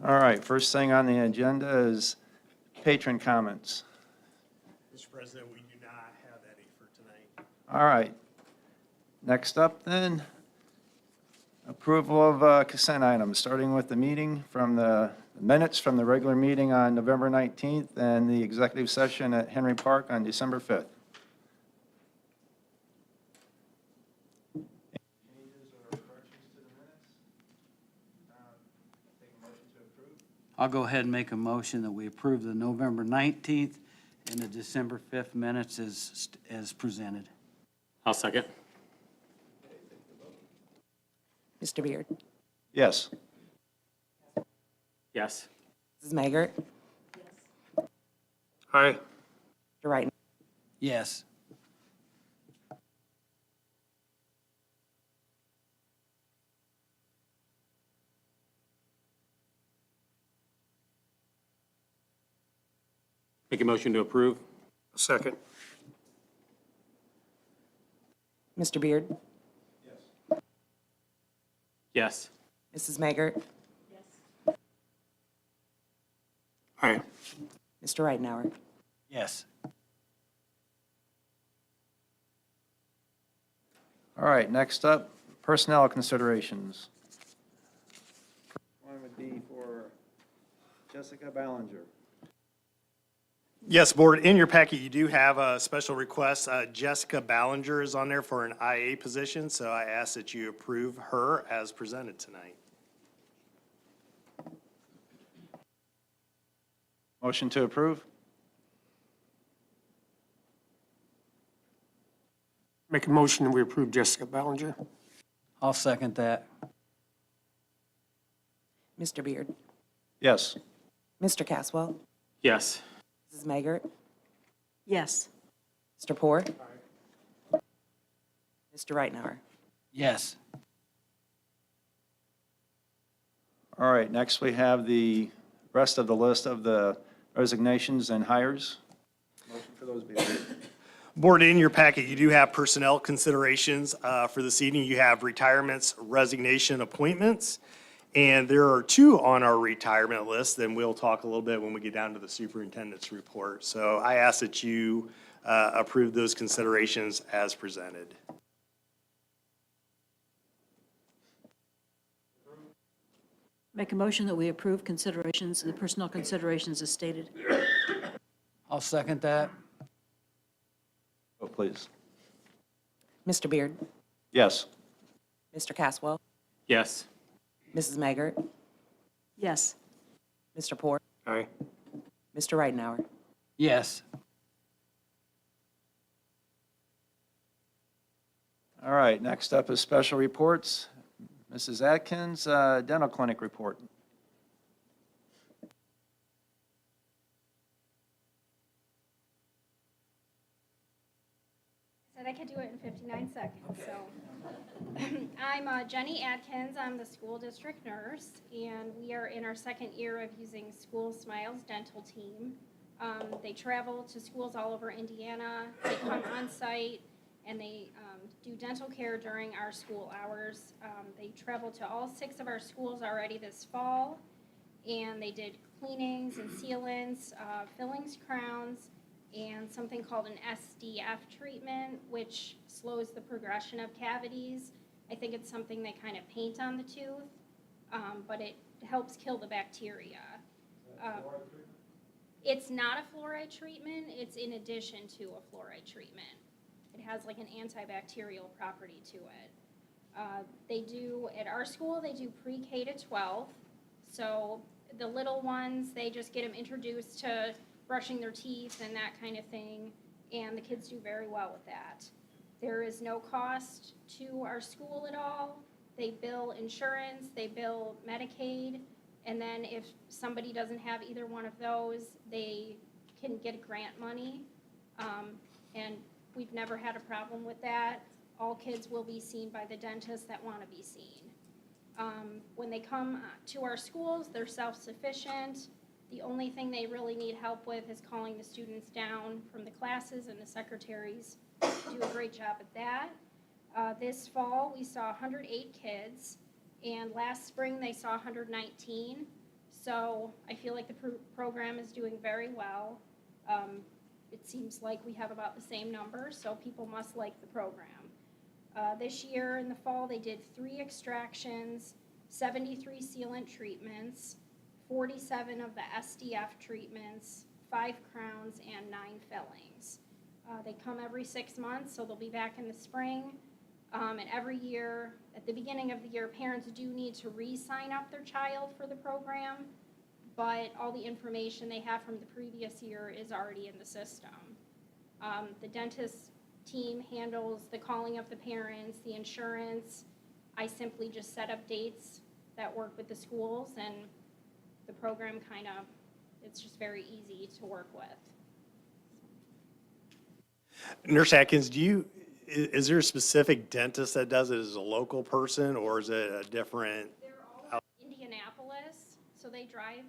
All right, first thing on the agenda is patron comments. Mr. President, we do not have any for tonight. All right. Next up then, approval of consent items, starting with the meeting from the minutes from the regular meeting on November 19th and the executive session at Henry Park on December 5th. I'll go ahead and make a motion that we approve the November 19th and the December 5th minutes as presented. I'll second. Mr. Beard. Yes. Yes. Mrs. Maggart. Aye. Mr. Wright. Yes. Make a motion to approve. Second. Mr. Beard. Yes. Mrs. Maggart. Aye. Mr. Reitenauer. Yes. All right, next up, personnel considerations. First one would be for Jessica Ballinger. Yes, Board, in your packet, you do have a special request. Jessica Ballinger is on there for an IA position, so I ask that you approve her as presented tonight. Motion to approve? Make a motion that we approve Jessica Ballinger. I'll second that. Mr. Beard. Yes. Mr. Caswell. Yes. Mrs. Maggart. Yes. Mr. Poor. Mr. Reitenauer. Yes. All right, next we have the rest of the list of the resignations and hires. Motion for those be approved. Board, in your packet, you do have personnel considerations for this evening. You have retirements, resignation, appointments, and there are two on our retirement list, and we'll talk a little bit when we get down to the superintendent's report. So I ask that you approve those considerations as presented. Make a motion that we approve considerations, the personnel considerations as stated. I'll second that. Vote please. Mr. Beard. Yes. Mr. Caswell. Yes. Mrs. Maggart. Yes. Mr. Poor. Aye. Mr. Reitenauer. Yes. All right, next up is special reports. Mrs. Atkins, dental clinic report. Said I could do it in 59 seconds, so. I'm Jenny Atkins, I'm the school district nurse, and we are in our second year of using School Smiles dental team. They travel to schools all over Indiana, they come on site, and they do dental care during our school hours. They traveled to all 6 of our schools already this fall, and they did cleanings and sealants, fillings, crowns, and something called an SDF treatment, which slows the progression of cavities. I think it's something they kind of paint on the tooth, but it helps kill the bacteria. It's not a fluoride treatment, it's in addition to a fluoride treatment. It has like an antibacterial property to it. They do, at our school, they do pre-K to 12. So the little ones, they just get them introduced to brushing their teeth and that kind of thing, and the kids do very well with that. There is no cost to our school at all. They bill insurance, they bill Medicaid, and then if somebody doesn't have either one of those, they can get grant money. And we've never had a problem with that. All kids will be seen by the dentist that want to be seen. When they come to our schools, they're self-sufficient. The only thing they really need help with is calling the students down from the classes, and the secretaries do a great job at that. This fall, we saw 108 kids, and last spring they saw 119. So I feel like the program is doing very well. It seems like we have about the same numbers, so people must like the program. This year in the fall, they did 3 extractions, 73 sealant treatments, 47 of the SDF treatments, 5 crowns, and 9 fillings. They come every 6 months, so they'll be back in the spring. And every year, at the beginning of the year, parents do need to re-sign up their child for the program, but all the information they have from the previous year is already in the system. The dentist team handles the calling of the parents, the insurance. I simply just set up dates that work with the schools, and the program it's just very easy to work with. Nurse Atkins, is there a specific dentist that does it? Is it a local person, or is it a different? They're all in Indianapolis, so they drive,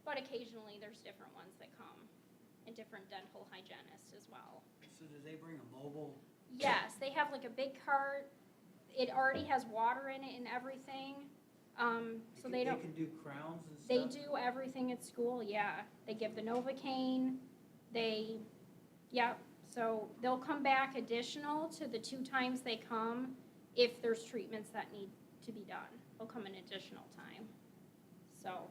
but occasionally there's different ones that come, and different dental hygienists as well. So do they bring a mobile? Yes, they have like a big cart. It already has water in it and everything. So they don't. They can do crowns and stuff? They do everything at school, yeah. They give the Novocaine, so they'll come back additional to the 2 times they come if there's treatments that need to be done. They'll come an additional time, so.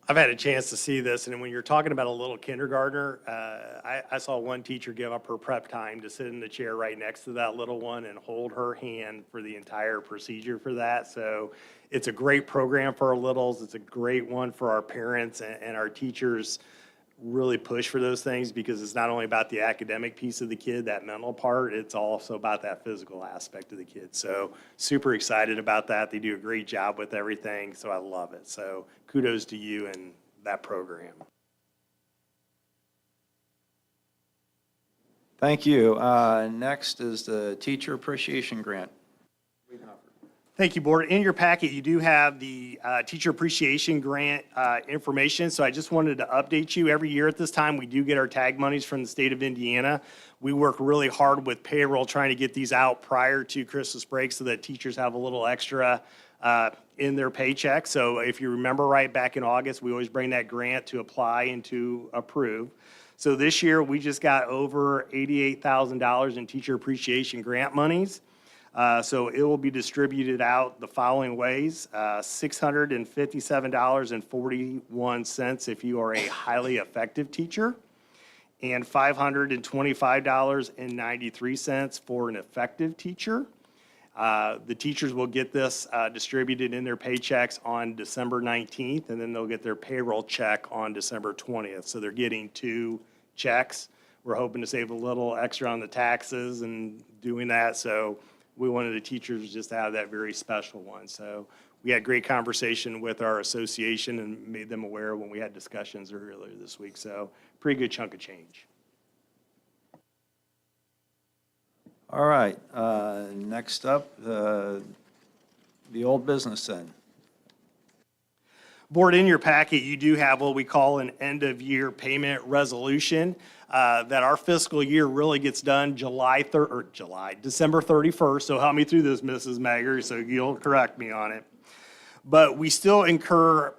I've had a chance to see this, and when you're talking about a little kindergartner, I saw one teacher give up her prep time to sit in the chair right next to that little one and hold her hand for the entire procedure for that. So it's a great program for our littles. It's a great one for our parents, and our teachers really push for those things because it's not only about the academic piece of the kid, that mental part, it's also about that physical aspect of the kid. So super excited about that. They do a great job with everything, so I love it. So kudos to you and that program. Thank you. Next is the Teacher Appreciation Grant. Thank you, Board. In your packet, you do have the Teacher Appreciation Grant information, so I just wanted to update you. Every year at this time, we do get our tag monies from the state of Indiana. We work really hard with payroll trying to get these out prior to Christmas break so that teachers have a little extra in their paycheck. So if you remember right, back in August, we always bring that grant to apply and to approve. So this year, we just got over $88,000 in Teacher Appreciation Grant monies. So it will be distributed out the following ways: $657.41 if you are a highly effective teacher, and $525.93 for an effective teacher. The teachers will get this distributed in their paychecks on December 19th, and then they'll get their payroll check on December 20th. So they're getting 2 checks. We're hoping to save a little extra on the taxes and doing that. So we wanted the teachers just to have that very special one. So we had great conversation with our association and made them aware when we had discussions earlier this week. So pretty good chunk of change. All right, next up, the old business then. Board, in your packet, you do have what we call an end-of-year payment resolution, that our fiscal year really gets done December 31st. So help me through this, Mrs. Magger, so you'll correct me on it. But we still incur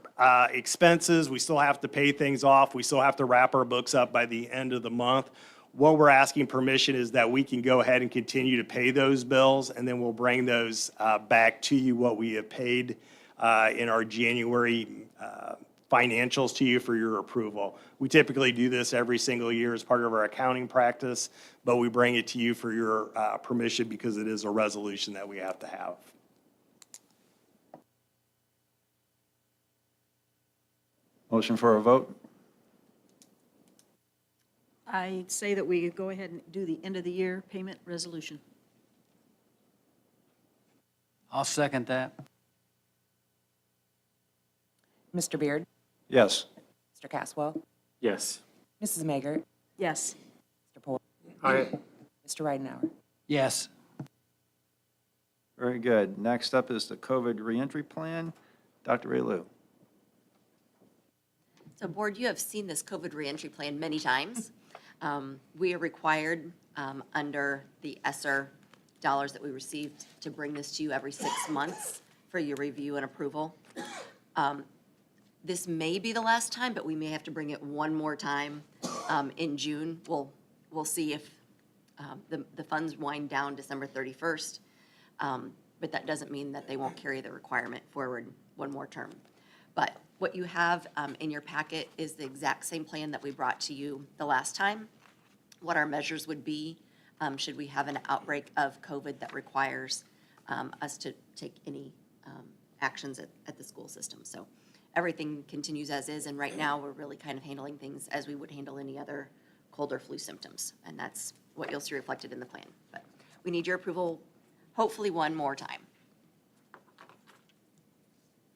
expenses. We still have to pay things off. We still have to wrap our books up by the end of the month. What we're asking permission is that we can go ahead and continue to pay those bills, and then we'll bring those back to you, what we have paid in our January financials to you for your approval. We typically do this every single year as part of our accounting practice, but we bring it to you for your permission because it is a resolution that we have to have. Motion for a vote? I say that we go ahead and do the end-of-the-year payment resolution. I'll second that. Mr. Beard? Yes. Mr. Caswell? Yes. Mrs. Magert? Yes. Mr. Poor? Aye. Mr. Ridenhour? Yes. Very good. Next up is the COVID reentry plan. Dr. Ray Lou. So Board, you have seen this COVID reentry plan many times. We are required under the ESSER that we received to bring this to you every 6 months for your review and approval. This may be the last time, but we may have to bring it one more time in June. We'll see if the funds wind down December 31st. But that doesn't mean that they won't carry the requirement forward one more term. But what you have in your packet is the exact same plan that we brought to you the last time, what our measures would be should we have an outbreak of COVID that requires us to take any actions at the school system. So everything continues as is, and right now, we're really kind of handling things as we would handle any other cold or flu symptoms, and that's what you'll see reflected in the plan. But we need your approval, hopefully one more time.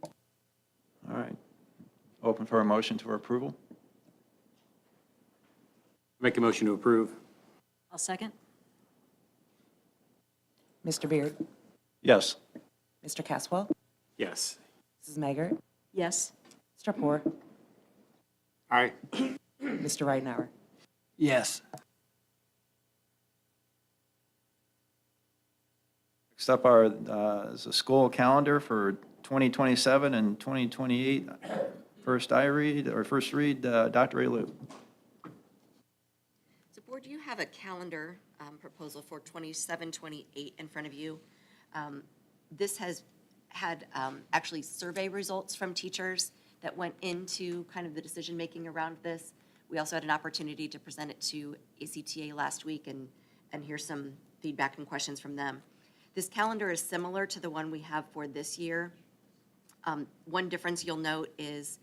All right. Open for a motion to approval? Make a motion to approve. I'll second. Mr. Beard? Yes. Mr. Caswell? Yes. Mrs. Maggart? Yes. Mr. Poor? Aye. Mr. Ridenhour? Yes. Next up is a school calendar for 2027 and 2028. First read, Dr. Alou. So Board, you have a calendar proposal for 27, 28 in front of you. This has had actually survey results from teachers that went into kind of the decision-making around this. We also had an opportunity to present it to ACTA last week and hear some feedback and questions from them. This calendar is similar to the one we have for this year. One difference you'll note is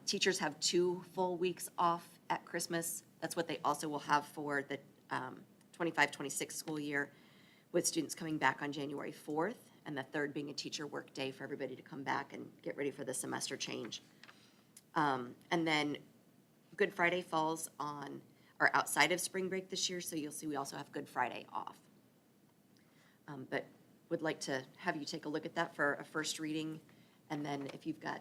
teachers have 2 full weeks off at Christmas. That's what they also will have for the 25-26 school year, with students coming back on January 4th, and the 3rd being a teacher work day for everybody to come back and get ready for the semester change. And then Good Friday falls on, or outside of spring break this year, so you'll see we also have Good Friday off. But would like to have you take a look at that for a first reading, and then if you've got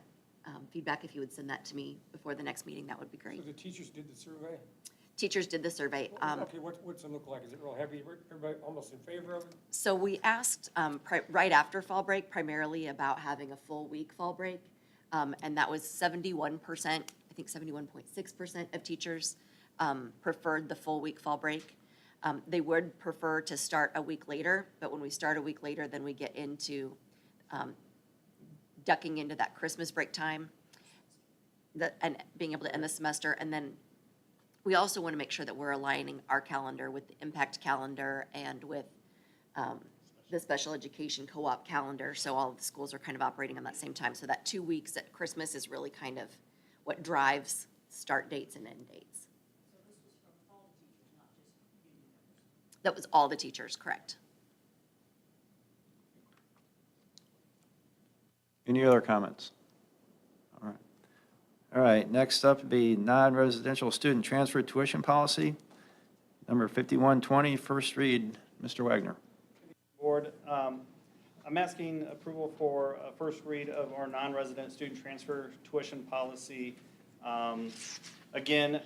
feedback, if you would send that to me before the next meeting, that would be great. So the teachers did the survey? Teachers did the survey. Okay, what's it look like? Is it real heavy? Everybody almost in favor of it? So we asked right after fall break primarily about having a full week fall break, and that was 71%, I think 71.6% of teachers preferred the full week fall break. They would prefer to start a week later, but when we start a week later, then we get into ducking into that Christmas break time and being able to end the semester. And then we also want to make sure that we're aligning our calendar with the impact calendar and with the special education co-op calendar. So all of the schools are kind of operating on that same time. So that 2 weeks at Christmas is really kind of what drives start dates and end dates. That was all the teachers, correct? Any other comments? All right. All right, next up would be non-residential student transfer tuition policy, number 5120, first read. Mr. Wagner. Board, I'm asking approval for a first read of our non-resident student transfer tuition policy. Again,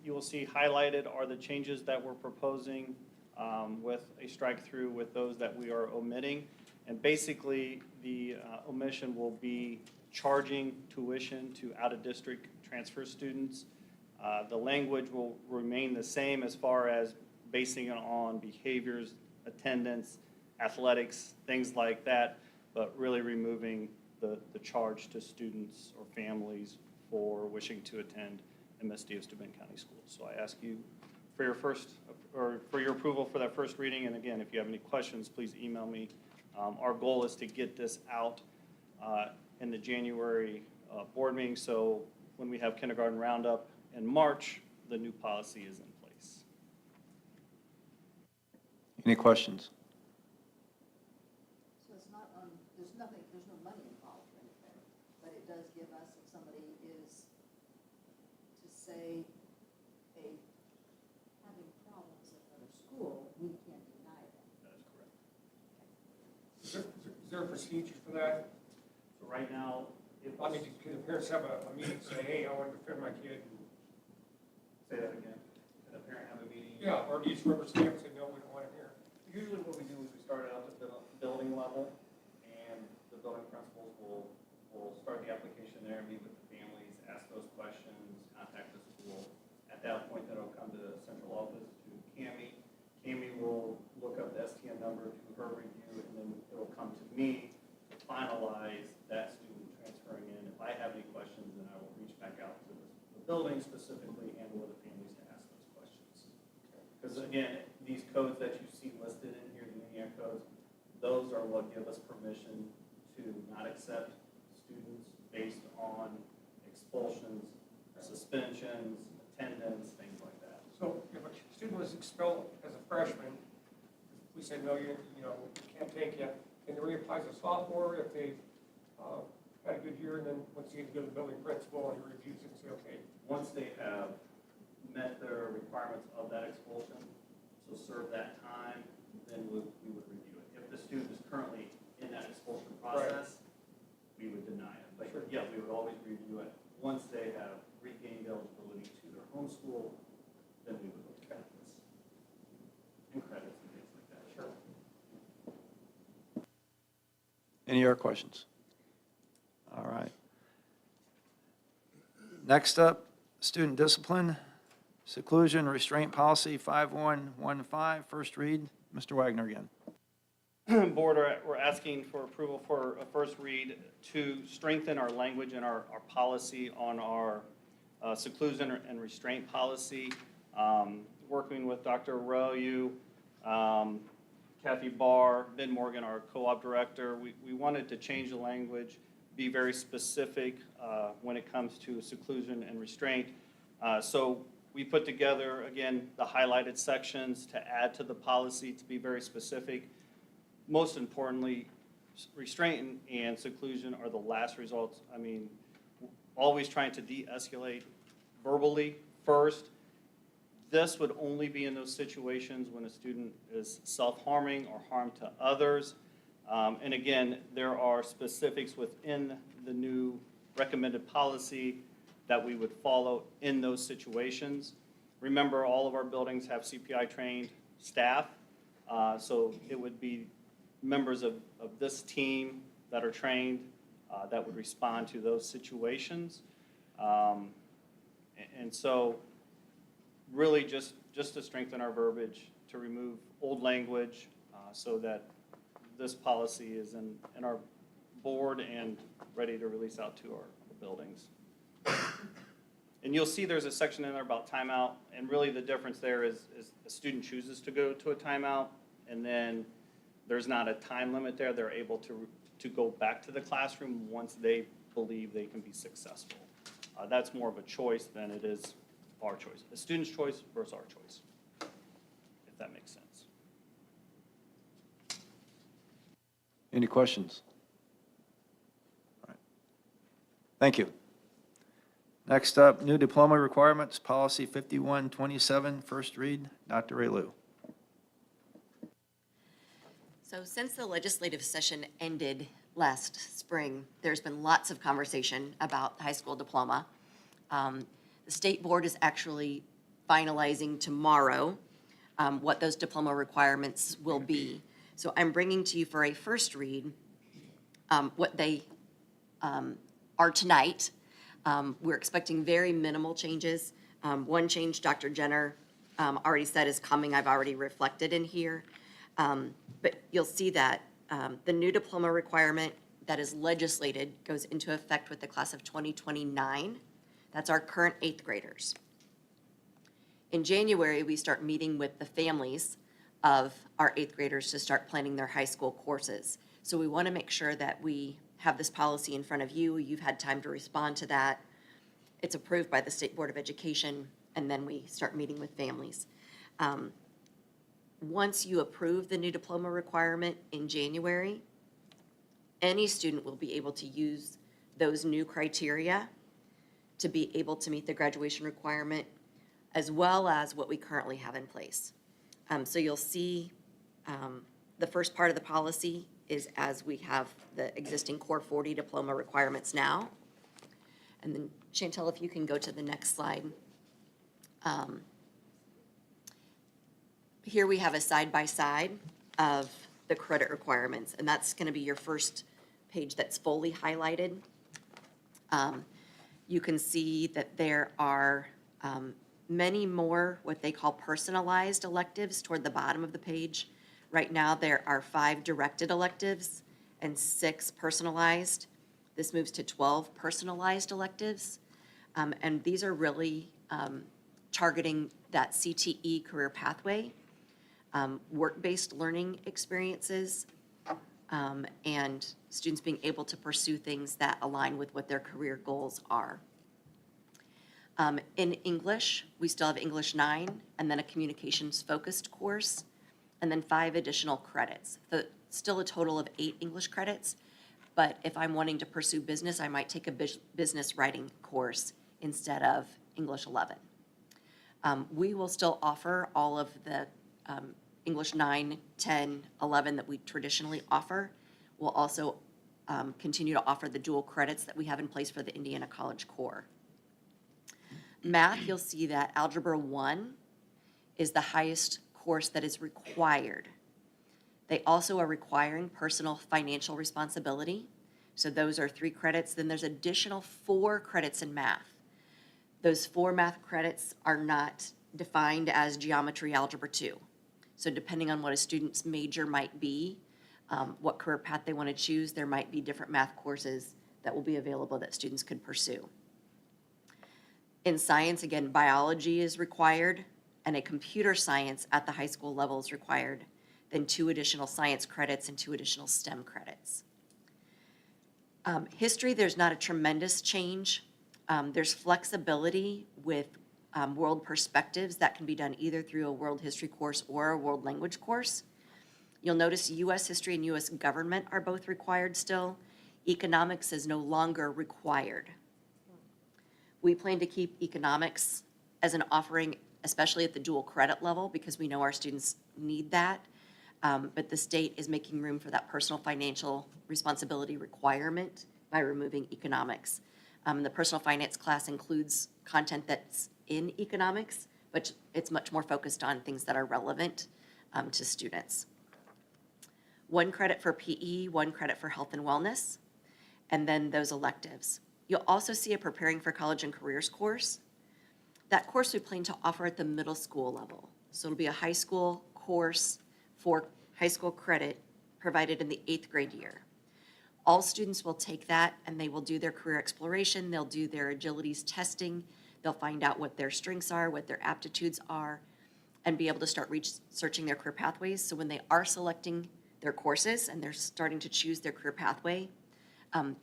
you will see highlighted are the changes that we're proposing with a strike through with those that we are omitting. And basically, the omission will be charging tuition to out-of-district transfer students. The language will remain the same as far as basing it on behaviors, attendance, athletics, things like that, but really removing the charge to students or families for wishing to attend MSD of Steuben County Schools. So I ask you for your for your approval for that first reading. And again, if you have any questions, please email me. Our goal is to get this out in the January board meeting. So when we have kindergarten roundup in March, the new policy is in place. Any questions? So it's not there's no money involved or anything, but it does give us, if somebody is, to say, having problems at their school, we can't deny them. That is correct. Is there a procedure for that? So right now, I mean, can the parents have a meeting and say, hey, I want to defend my kid? say that again. Can the parent have a meeting? Yeah, or do you just rubber stamp and say, no, we don't want it here? usually what we do is we start out at the building level, and the building principals will start the application there, meet with the families, ask those questions, contact the school. At that point, then it'll come to the central office, to Cami. Cami will look up the STN number, do her review, and then it'll come to me to finalize that student transferring in. If I have any questions, then I will reach back out to the building specifically and or the families to ask those questions. Because again, these codes that you see listed in here, the ENIAC codes, those are what give us permission to not accept students based on expulsions, suspensions, attendance, things like that. So if a student was expelled as a freshman, we said, no, you can't take you, can they reapply as a sophomore if they had a good year, and then once you go to the building principal and he reviews it and say, okay, Once they have met their requirements of that expulsion, so serve that time, then we would review it. If the student is currently in that expulsion process, we would deny it. But yeah, we would always review it. Once they have regained eligibility to their home school, then we would look at this. And credits and things like that. sure. Any other questions? All right. Next up, student discipline, seclusion restraint policy 5115, first read. Mr. Wagner again. Board, we're asking for approval for a first read to strengthen our language and our policy on our seclusion and restraint policy. Working with Dr. Arroyo, Kathy Barr, Ben Morgan, our co-op director, we wanted to change the language, be very specific when it comes to seclusion and restraint. So we put together, again, the highlighted sections to add to the policy to be very specific. Most importantly, restraint and seclusion are the last results. I mean, always trying to de-escalate verbally first. This would only be in those situations when a student is self-harming or harm to others. And again, there are specifics within the new recommended policy that we would follow in those situations. Remember, all of our buildings have CPI-trained staff, so it would be members of this team that are trained that would respond to those situations. And so really just to strengthen our verbiage, to remove old language so that this policy is in our board and ready to release out to our buildings. And you'll see there's a section in there about timeout, and really the difference there is a student chooses to go to a timeout, and then there's not a time limit there. They're able to go back to the classroom once they believe they can be successful. That's more of a choice than it is our choice. A student's choice versus our choice, if that makes sense. Any questions? All right. Thank you. Next up, new diploma requirements, policy 5127, first read. Dr. Rayleigh. So since the legislative session ended last spring, there's been lots of conversation about high school diploma. The state board is actually finalizing tomorrow what those diploma requirements will be. So I'm bringing to you for a first read what they are tonight. We're expecting very minimal changes. One change Dr. Jenner already said is coming, I've already reflected in here. But you'll see that the new diploma requirement that is legislated goes into effect with the class of 2029. That's our current 8th graders. In January, we start meeting with the families of our 8th graders to start planning their high school courses. So we want to make sure that we have this policy in front of you. You've had time to respond to that. It's approved by the State Board of Education, and then we start meeting with families. Once you approve the new diploma requirement in January, any student will be able to use those new criteria to be able to meet the graduation requirement, as well as what we currently have in place. So you'll see the first part of the policy is as we have the existing Core 40 diploma requirements now. And then Chantel, if you can go to the next slide. Here we have a side-by-side of the credit requirements, and that's going to be your first page that's fully highlighted. You can see that there are many more what they call personalized electives toward the bottom of the page. Right now, there are 5 directed electives and 6 personalized. This moves to 12 personalized electives. And these are really targeting that CTE career pathway, work-based learning experiences, and students being able to pursue things that align with what their career goals are. In English, we still have English 9, and then a communications-focused course, and then 5 additional credits. So still a total of 8 English credits, but if I'm wanting to pursue business, I might take a business writing course instead of English 11. We will still offer all of the English 9, 10, 11 that we traditionally offer. We'll also continue to offer the dual credits that we have in place for the Indiana College Core. Math, you'll see that Algebra 1 is the highest course that is required. They also are requiring personal financial responsibility. So those are 3 credits. Then there's additional 4 credits in math. Those 4 math credits are not defined as geometry algebra 2. So depending on what a student's major might be, what career path they want to choose, there might be different math courses that will be available that students could pursue. In science, again, biology is required, and a computer science at the high school level is required, then 2 additional science credits and 2 additional STEM credits. History, there's not a tremendous change. There's flexibility with world perspectives that can be done either through a world history course or a world language course. You'll notice U.S. history and U.S. government are both required still. Economics is no longer required. We plan to keep economics as an offering, especially at the dual credit level, because we know our students need that. But the state is making room for that personal financial responsibility requirement by removing economics. The personal finance class includes content that's in economics, but it's much more focused on things that are relevant to students. 1 credit for PE, 1 credit for health and wellness, and then those electives. You'll also see a Preparing for College and Careers course. That course we plan to offer at the middle school level. So it'll be a high school course for high school credit provided in the 8th grade year. All students will take that and they will do their career exploration, they'll do their agilities testing, they'll find out what their strengths are, what their aptitudes are, and be able to start researching their career pathways. So when they are selecting their courses and they're starting to choose their career pathway,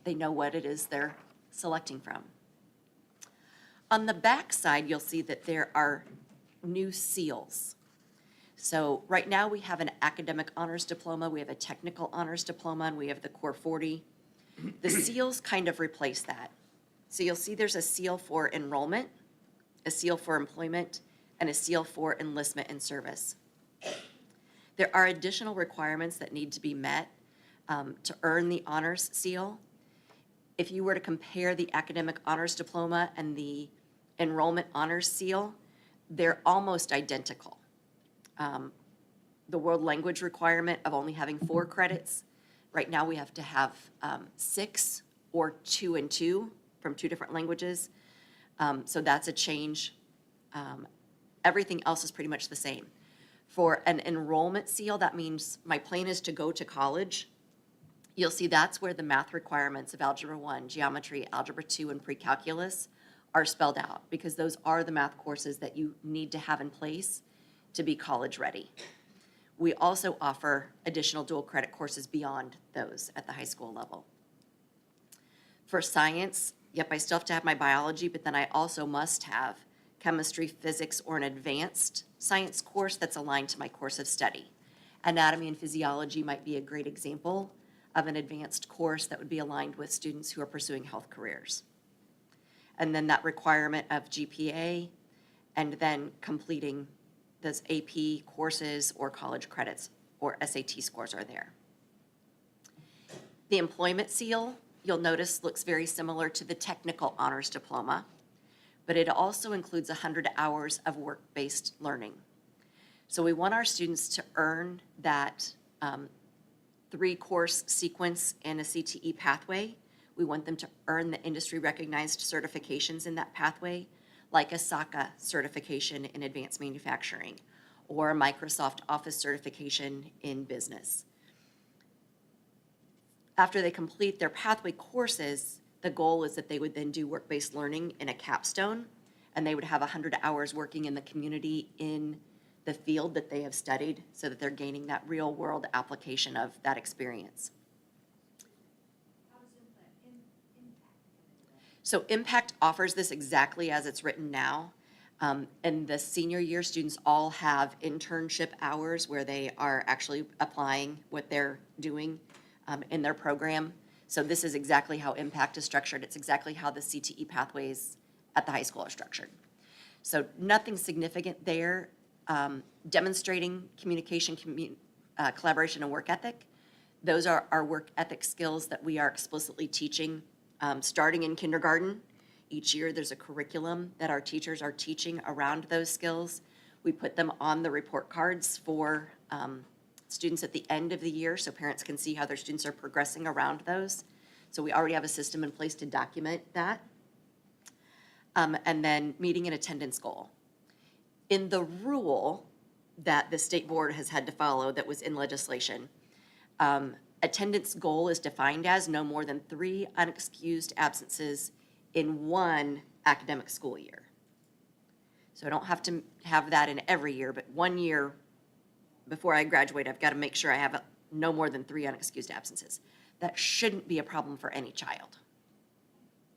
they know what it is they're selecting from. On the back side, you'll see that there are new seals. So right now we have an academic honors diploma, we have a technical honors diploma, and we have the Core 40. The seals kind of replace that. So you'll see there's a seal for enrollment, a seal for employment, and a seal for enlistment and service. There are additional requirements that need to be met to earn the honors seal. If you were to compare the academic honors diploma and the enrollment honors seal, they're almost identical. The world language requirement of only having 4 credits, right now we have to have 6 or 2 and 2 from 2 different languages. So that's a change. Everything else is pretty much the same. For an enrollment seal, that means my plan is to go to college. You'll see that's where the math requirements of Algebra 1, Geometry, Algebra 2, and Pre-Calculus are spelled out, because those are the math courses that you need to have in place to be college ready. We also offer additional dual credit courses beyond those at the high school level. For science, yep, I still have to have my biology, but then I also must have chemistry, physics, or an advanced science course that's aligned to my course of study. Anatomy and physiology might be a great example of an advanced course that would be aligned with students who are pursuing health careers. And then that requirement of GPA, and then completing those AP courses or college credits or SAT scores are there. The employment seal, you'll notice, looks very similar to the technical honors diploma, but it also includes 100 hours of work-based learning. So we want our students to earn that 3-course sequence and a CTE pathway. We want them to earn the industry-recognized certifications in that pathway, like a SACA certification in advanced manufacturing or a Microsoft Office certification in business. After they complete their pathway courses, the goal is that they would then do work-based learning in a capstone, and they would have 100 hours working in the community in the field that they have studied so that they're gaining that real-world application of that experience. So Impact offers this exactly as it's written now. And the senior year students all have internship hours where they are actually applying what they're doing in their program. So this is exactly how Impact is structured. It's exactly how the CTE pathways at the high school are structured. So nothing significant there. Demonstrating communication, collaboration, and work ethic. Those are our work ethic skills that we are explicitly teaching starting in kindergarten. Each year, there's a curriculum that our teachers are teaching around those skills. We put them on the report cards for students at the end of the year so parents can see how their students are progressing around those. So we already have a system in place to document that. And then meeting an attendance goal. In the rule that the state board has had to follow that was in legislation, attendance goal is defined as no more than 3 unexcused absences in 1 academic school year. So I don't have to have that in every year, but 1 year before I graduate, I've got to make sure I have no more than 3 unexcused absences. That shouldn't be a problem for any child,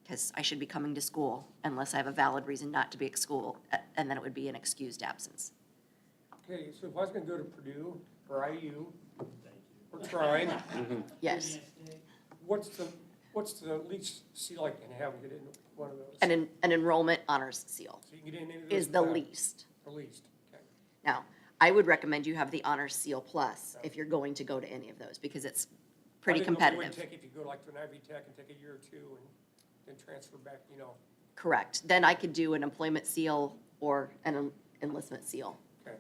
because I should be coming to school unless I have a valid reason not to be at school, and then it would be an excused absence. Okay, so if I was gonna go to Purdue or IU, we're trying, Yes. what's the least seal I can have to get into one of those? An enrollment honors seal So you can get in any of those is the without- least. The least, okay. Now, I would recommend you have the honors seal plus if you're going to go to any of those, because it's pretty I didn't know if it competitive. would take if you go like to an Ivy Tech and take a year or 2 and then transfer back, you know, Correct. Then I could do an employment seal or an enlistment seal. okay.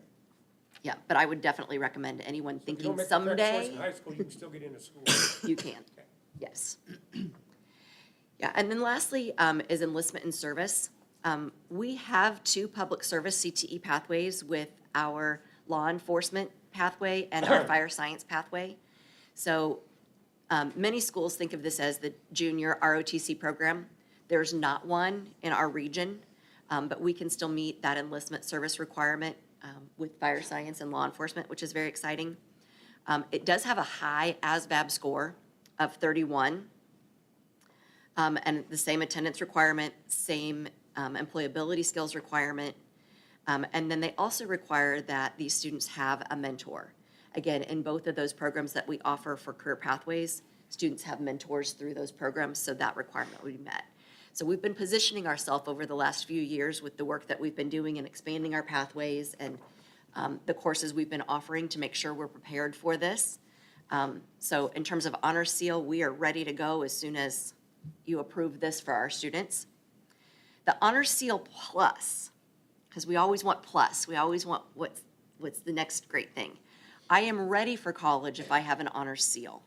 Yeah, but I would definitely recommend anyone If you thinking don't make the correct choice someday in high school, you can still get into school. you can. Okay. Yes. Yeah, and then lastly is enlistment and service. We have 2 public service CTE pathways with our law enforcement pathway and our fire science pathway. So many schools think of this as the junior ROTC program. There's not one in our region, but we can still meet that enlistment service requirement with fire science and law enforcement, which is very exciting. It does have a high ASVAB score of 31, and the same attendance requirement, same employability skills requirement. And then they also require that these students have a mentor. Again, in both of those programs that we offer for career pathways, students have mentors through those programs, so that requirement will be met. So we've been positioning ourselves over the last few years with the work that we've been doing and expanding our pathways and the courses we've been offering to make sure we're prepared for this. So in terms of Honor Seal, we are ready to go as soon as you approve this for our students. The Honor Seal Plus, because we always want plus, we always want what's the next great thing. I am ready for college if I have an Honor Seal.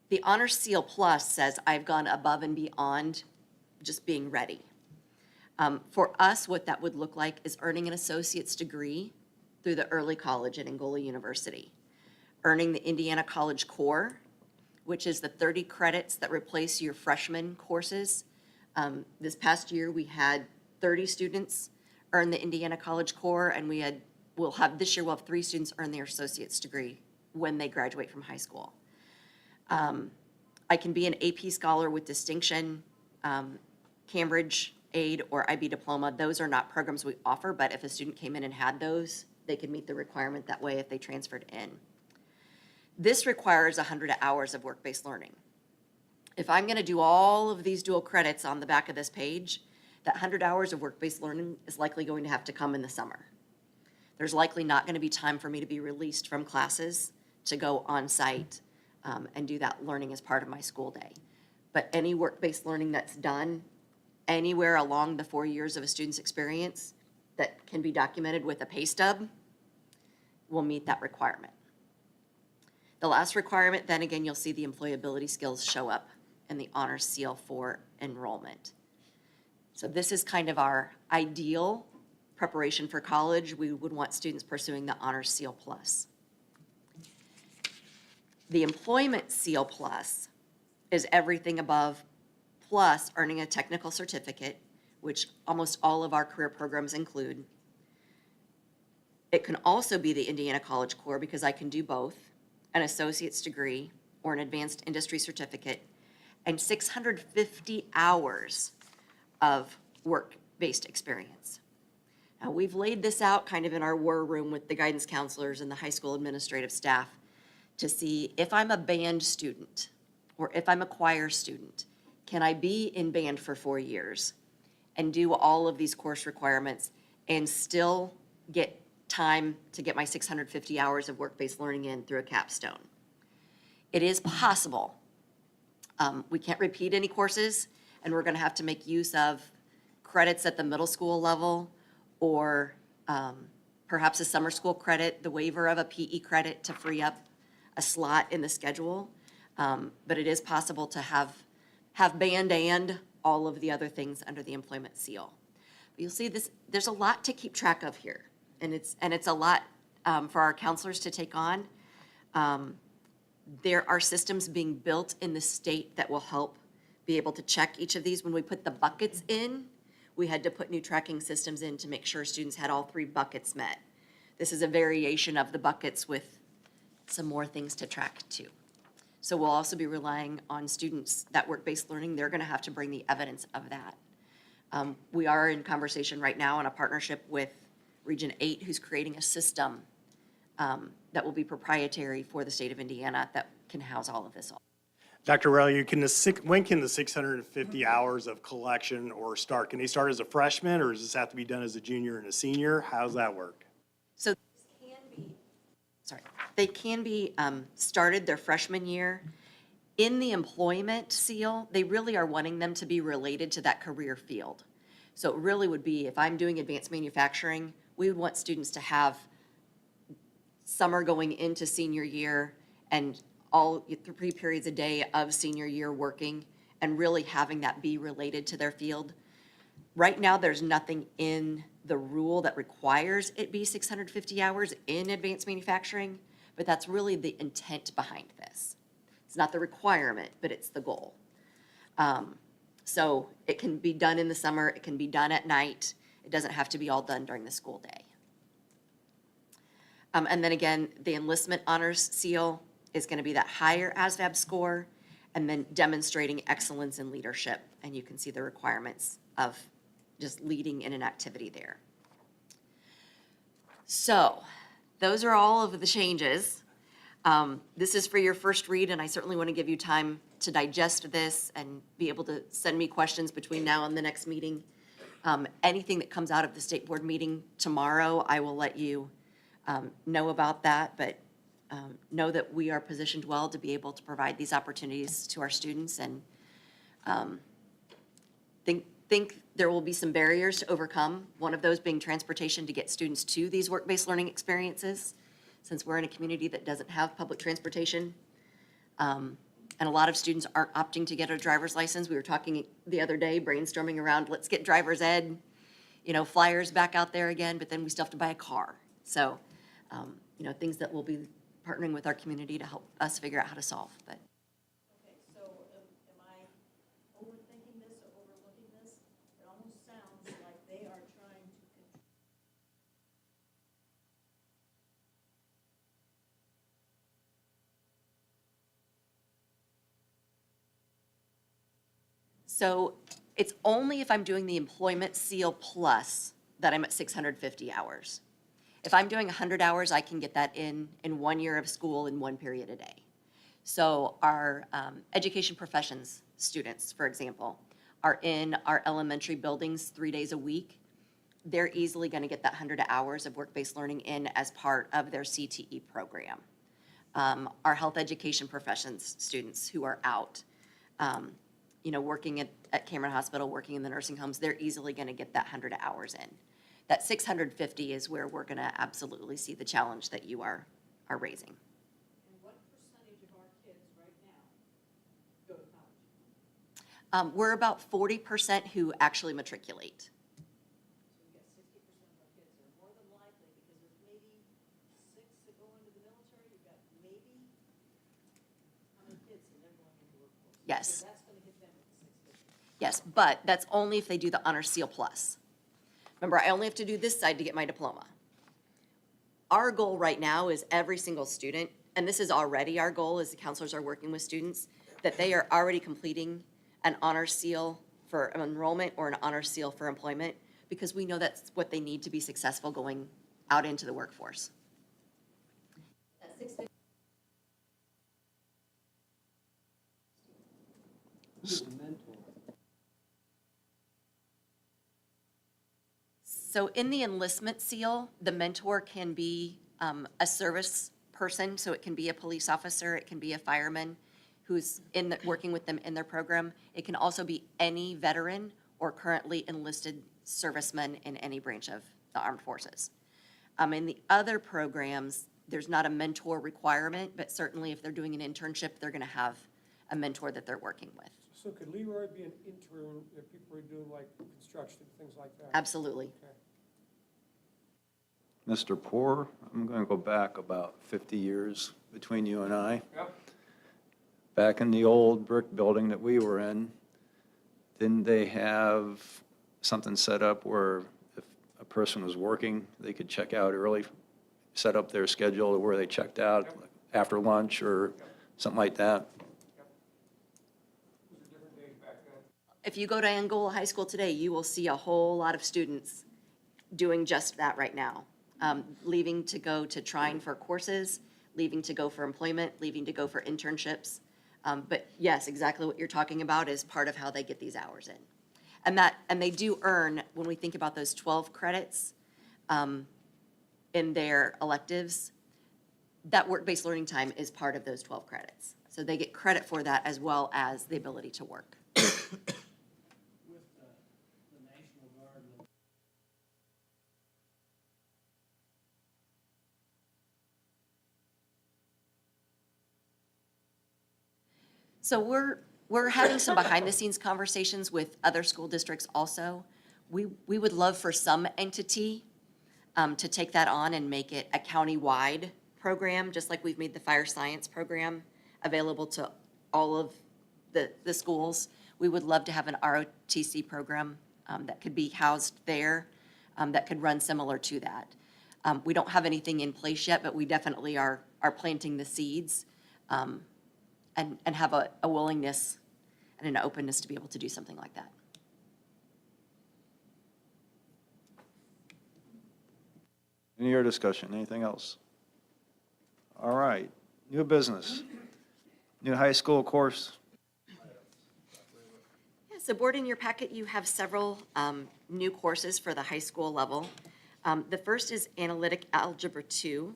The Honor Seal Plus says I've gone above and beyond just being ready. For us, what that would look like is earning an associate's degree through the early college at Angola University, earning the Indiana College Core, which is the 30 credits that replace your freshman courses. This past year, we had 30 students earn the Indiana College Core, and this year we'll have 3 students earn their associate's degree when they graduate from high school. I can be an AP Scholar with distinction, Cambridge Aid or IB Diploma. Those are not programs we offer, but if a student came in and had those, they could meet the requirement that way if they transferred in. This requires 100 hours of work-based learning. If I'm going to do all of these dual credits on the back of this page, that 100 hours of work-based learning is likely going to have to come in the summer. There's likely not going to be time for me to be released from classes to go on site and do that learning as part of my school day. But any work-based learning that's done anywhere along the 4 years of a student's experience that can be documented with a pay stub will meet that requirement. The last requirement, then again, you'll see the employability skills show up in the honor seal for enrollment. So this is kind of our ideal preparation for college. We would want students pursuing the honor seal plus. The employment seal plus is everything above, plus earning a technical certificate, which almost all of our career programs include. It can also be the Indiana College Core, because I can do both, an associate's degree or an advanced industry certificate, and 650 hours of work-based experience. Now, we've laid this out kind of in our war room with the guidance counselors and the high school administrative staff to see if I'm a band student or if I'm a choir student, can I be in band for 4 years and do all of these course requirements and still get time to get my 650 hours of work-based learning in through a capstone? It is possible. We can't repeat any courses, and we're going to have to make use of credits at the middle school level, or perhaps a summer school credit, the waiver of a PE credit to free up a slot in the schedule. But it is possible to have band and all of the other things under the employment seal. But you'll see this, there's a lot to keep track of here, and it's a lot for our counselors to take on. There are systems being built in the state that will help be able to check each of these. When we put the buckets in, we had to put new tracking systems in to make sure students had all 3 buckets met. This is a variation of the buckets with some more things to track too. So we'll also be relying on students that work-based learning. They're gonna have to bring the evidence of that. We are in conversation right now on a partnership with Region 8, who's creating a system that will be proprietary for the state of Indiana that can house all of this. Dr. Aurelio, when can the 650 hours of collection or start? Can they start as a freshman, or does this have to be done as a junior and a senior? How does that work? So they can be started their freshman year. In the employment seal, they really are wanting them to be related to that career field. So it really would be, if I'm doing advanced manufacturing, we would want students to have summer going into senior year and all 3 periods a day of senior year working, and really having that be related to their field. Right now, there's nothing in the rule that requires it be 650 hours in advanced manufacturing, but that's really the intent behind this. It's not the requirement, but it's the goal. So it can be done in the summer, it can be done at night. It doesn't have to be all done during the school day. And then again, the enlistment honors seal is going to be that higher ASVAB score, and then demonstrating excellence in leadership. And you can see the requirements of just leading in an activity there. So those are all of the changes. This is for your first read, and I certainly want to give you time to digest this and be able to send me questions between now and the next meeting. Anything that comes out of the state board meeting tomorrow, I will let you know about that, but know that we are positioned well to be able to provide these opportunities to our students, and think there will be some barriers to overcome, one of those being transportation to get students to these work-based learning experiences, since we're in a community that doesn't have public transportation. And a lot of students aren't opting to get a driver's license. We were talking the other day, brainstorming around, let's get driver's ed, flyers back out there again, but then we still have to buy a car. So, things that we'll be partnering with our community to help us figure out how to solve, but. Okay, so am I overthinking this or overlooking this? It almost sounds like they are trying to control. So it's only if I'm doing the employment seal plus that I'm at 650 hours. If I'm doing 100 hours, I can get that in 1 year of school in 1 period a day. So our education professions students, for example, are in our elementary buildings 3 days a week. They're easily going to get that 100 hours of work-based learning in as part of their CTE program. Our health education professions students who are out, working at Cameron Hospital, working in the nursing homes, they're easily going to get that 100 hours in. That 650 is where we're going to absolutely see the challenge that you are raising. And what percentage We're about 40% who actually matriculate. We've got 60% of our kids are more than likely, because there's maybe 6 that go into the military, you've got maybe, how many kids, and they're going into workforce? Yes. So that's gonna hit them with the 650. Yes, but that's only if they do the Honor Seal Plus. Remember, I only have to do this side to get my diploma. Our goal right now is every single student, and this is already our goal as the counselors are working with students, that they are already completing an Honor Seal for enrollment or an Honor Seal for employment, because we know that's what they need to be successful going out into the workforce. So in the enlistment seal, the mentor can be a service person, so it can be a police officer, it can be a fireman who's working with them in their program. It can also be any veteran or currently enlisted serviceman in any branch of the armed forces. In the other programs, there's not a mentor requirement, but certainly if they're doing an internship, they're gonna have a mentor that they're working with. So could Leroy be an intern if people are doing like construction, things like that? Absolutely. Okay. Mr. Poor, I'm going to go back about 50 years between you and I. Yep. Back in the old brick building that we were in, didn't they have something set up where if a person was working, they could check out early, set up their schedule to where they checked out after lunch or something like that? Those are different days back then. If you go to Angola High School today, you will see a whole lot of students doing just that right now. Leaving to go to Trine for courses, leaving to go for employment, leaving to go for internships. But yes, exactly what you're talking about is part of how they get these hours in. And they do earn, when we think about those 12 credits in their electives, that work-based learning time is part of those 12 credits. So they get credit for that as well as the ability to work. So we're having some behind-the-scenes conversations with other school districts also. We would love for some entity to take that on and make it a county-wide program, just like we've made the fire science program available to all of the schools. We would love to have an ROTC program that could be housed there, that could run similar to that. We don't have anything in place yet, but we definitely are planting the seeds. And have a willingness and an openness to be able to do something like that. Any other discussion, anything else? All right, new business, new high school course. Yeah, so board, in your packet, you have several new courses for the high school level. The first is Analytic Algebra 2.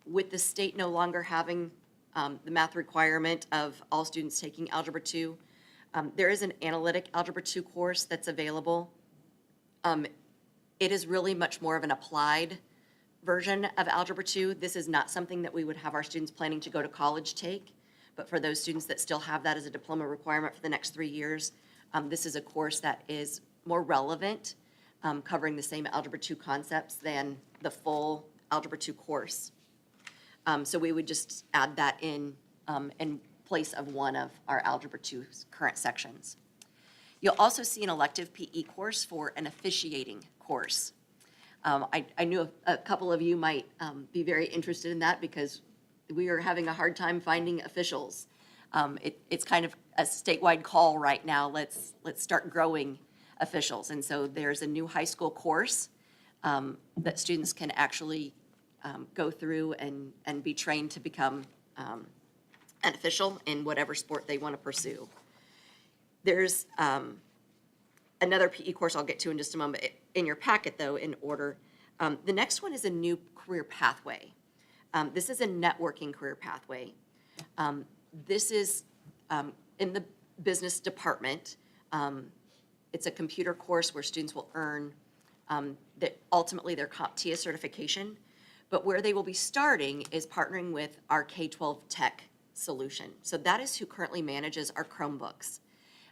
With the state no longer having the math requirement of all students taking Algebra 2. There is an Analytic Algebra 2 course that's available. It is really much more of an applied version of Algebra 2. This is not something that we would have our students planning to go to college take, but for those students that still have that as a diploma requirement for the next 3 years, this is a course that is more relevant, covering the same Algebra 2 concepts than the full Algebra 2 course. So we would just add that in place of one of our Algebra 2's current sections. You'll also see an elective PE course for an officiating course. I knew a couple of you might be very interested in that because we are having a hard time finding officials. It's kind of a statewide call right now. Let's start growing officials. And so there's a new high school course that students can actually go through and be trained to become an official in whatever sport they want to pursue. There's another PE course I'll get to in just a moment. In your packet, though, in order, the next one is a new career pathway. This is a networking career pathway. This is in the business department. It's a computer course where students will earn ultimately their CompTIA certification. But where they will be starting is partnering with our K-12 tech solution. So that is who currently manages our Chromebooks.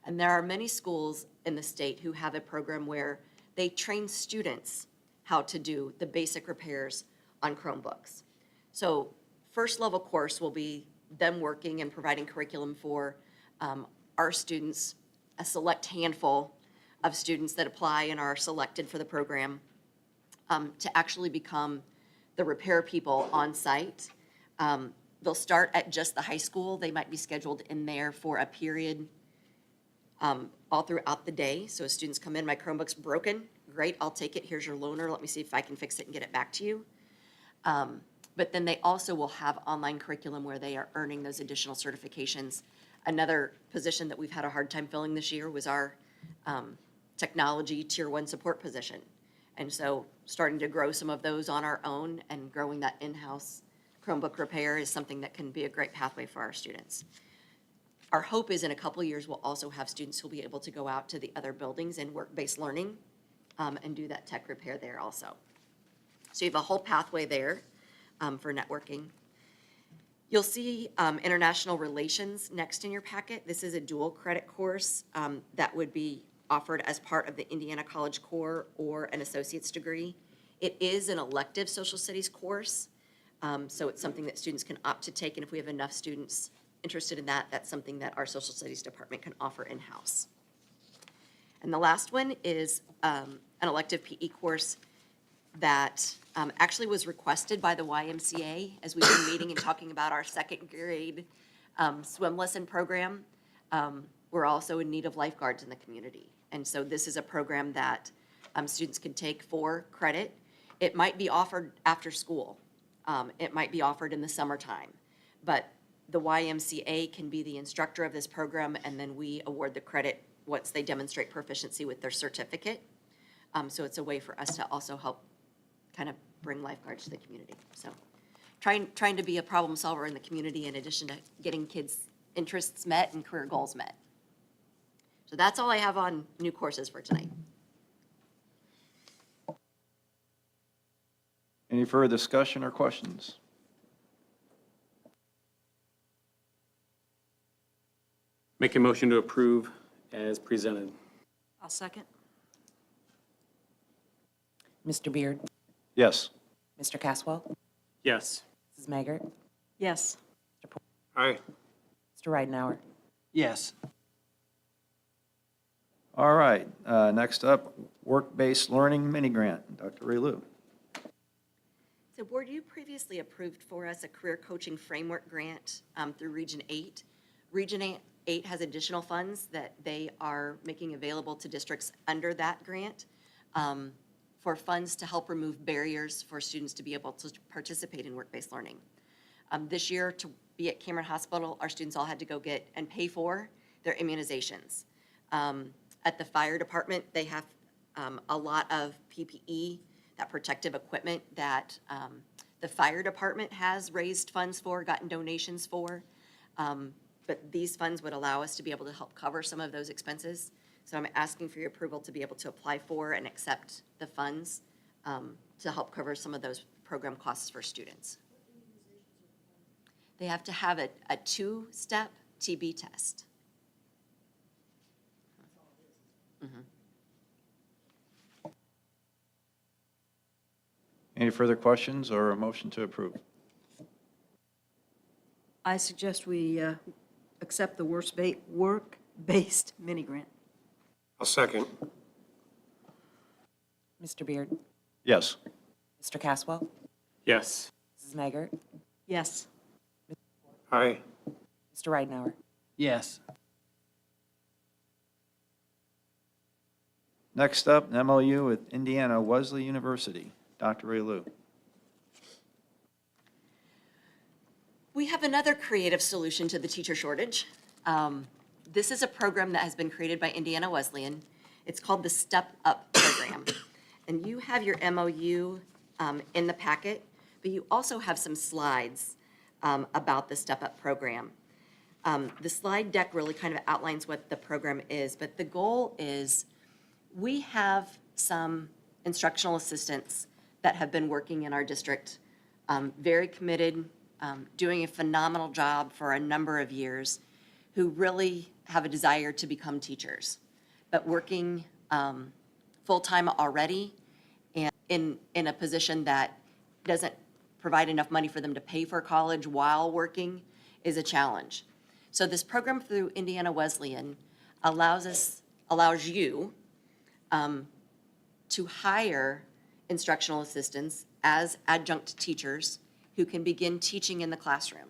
And there are many schools in the state who have a program where they train students how to do the basic repairs on Chromebooks. So first level course will be them working and providing curriculum for our students, a select handful of students that apply and are selected for the program to actually become the repair people on site. They'll start at just the high school. They might be scheduled in there for a period all throughout the day. So as students come in, my Chromebook's broken, great, I'll take it, here's your loaner, let me see if I can fix it and get it back to you. But then they also will have online curriculum where they are earning those additional certifications. Another position that we've had a hard time filling this year was our technology Tier 1 support position. And so starting to grow some of those on our own and growing that in-house Chromebook repair is something that can be a great pathway for our students. Our hope is in a couple of years, we'll also have students who'll be able to go out to the other buildings and work-based learning and do that tech repair there also. So you have a whole pathway there for networking. You'll see international relations next in your packet. This is a dual credit course that would be offered as part of the Indiana College Core or an associate's degree. It is an elective social studies course, so it's something that students can opt to take, and if we have enough students interested in that, that's something that our social studies department can offer in-house. And the last one is an elective PE course that actually was requested by the YMCA as we've been meeting and talking about our second grade swim lesson program. We're also in need of lifeguards in the community. And so this is a program that students can take for credit. It might be offered after school. It might be offered in the summertime. But the YMCA can be the instructor of this program, and then we award the credit once they demonstrate proficiency with their certificate. So it's a way for us to also help kind of bring lifeguards to the community. So trying to be a problem solver in the community in addition to getting kids' interests met and career goals met. So that's all I have on new courses for tonight. Any further discussion or questions? Make a motion to approve as presented. I'll second. Mr. Beard? Yes. Mr. Caswell? Yes. Mrs. Maggart? Yes. Aye. Mr. Ridenhour? Yes. All right, next up, work-based learning mini grant. Dr. Ray Lou. So board, you previously approved for us a career coaching framework grant through Region 8. Region 8 has additional funds that they are making available to districts under that grant for funds to help remove barriers for students to be able to participate in work-based learning. This year, to be at Cameron Hospital, our students all had to go get and pay for their immunizations. At the fire department, they have a lot of PPE, that protective equipment that the fire department has raised funds for, gotten donations for. But these funds would allow us to be able to help cover some of those expenses. So I'm asking for your approval to be able to apply for and accept the funds to help cover some of those program costs for students. They have to have a two-step TB test. Any further questions or a motion to approve? I suggest we accept the work-based mini grant. I'll second. Mr. Beard? Yes. Mr. Caswell? Yes. Mrs. Maggart? Yes. Aye. Mr. Ridenhour? Yes. Next up, an MOU with Indiana Wesley University. Dr. Ray Lou. We have another creative solution to the teacher shortage. This is a program that has been created by Indiana Wesleyan. It's called the Step Up Program. And you have your MOU in the packet, but you also have some slides about the Step Up Program. The slide deck really kind of outlines what the program is, but the goal is we have some instructional assistants that have been working in our district, very committed, doing a phenomenal job for a number of years, who really have a desire to become teachers, but working full-time already and in a position that doesn't provide enough money for them to pay for college while working is a challenge. So this program through Indiana Wesleyan allows you to hire instructional assistants as adjunct teachers who can begin teaching in the classroom.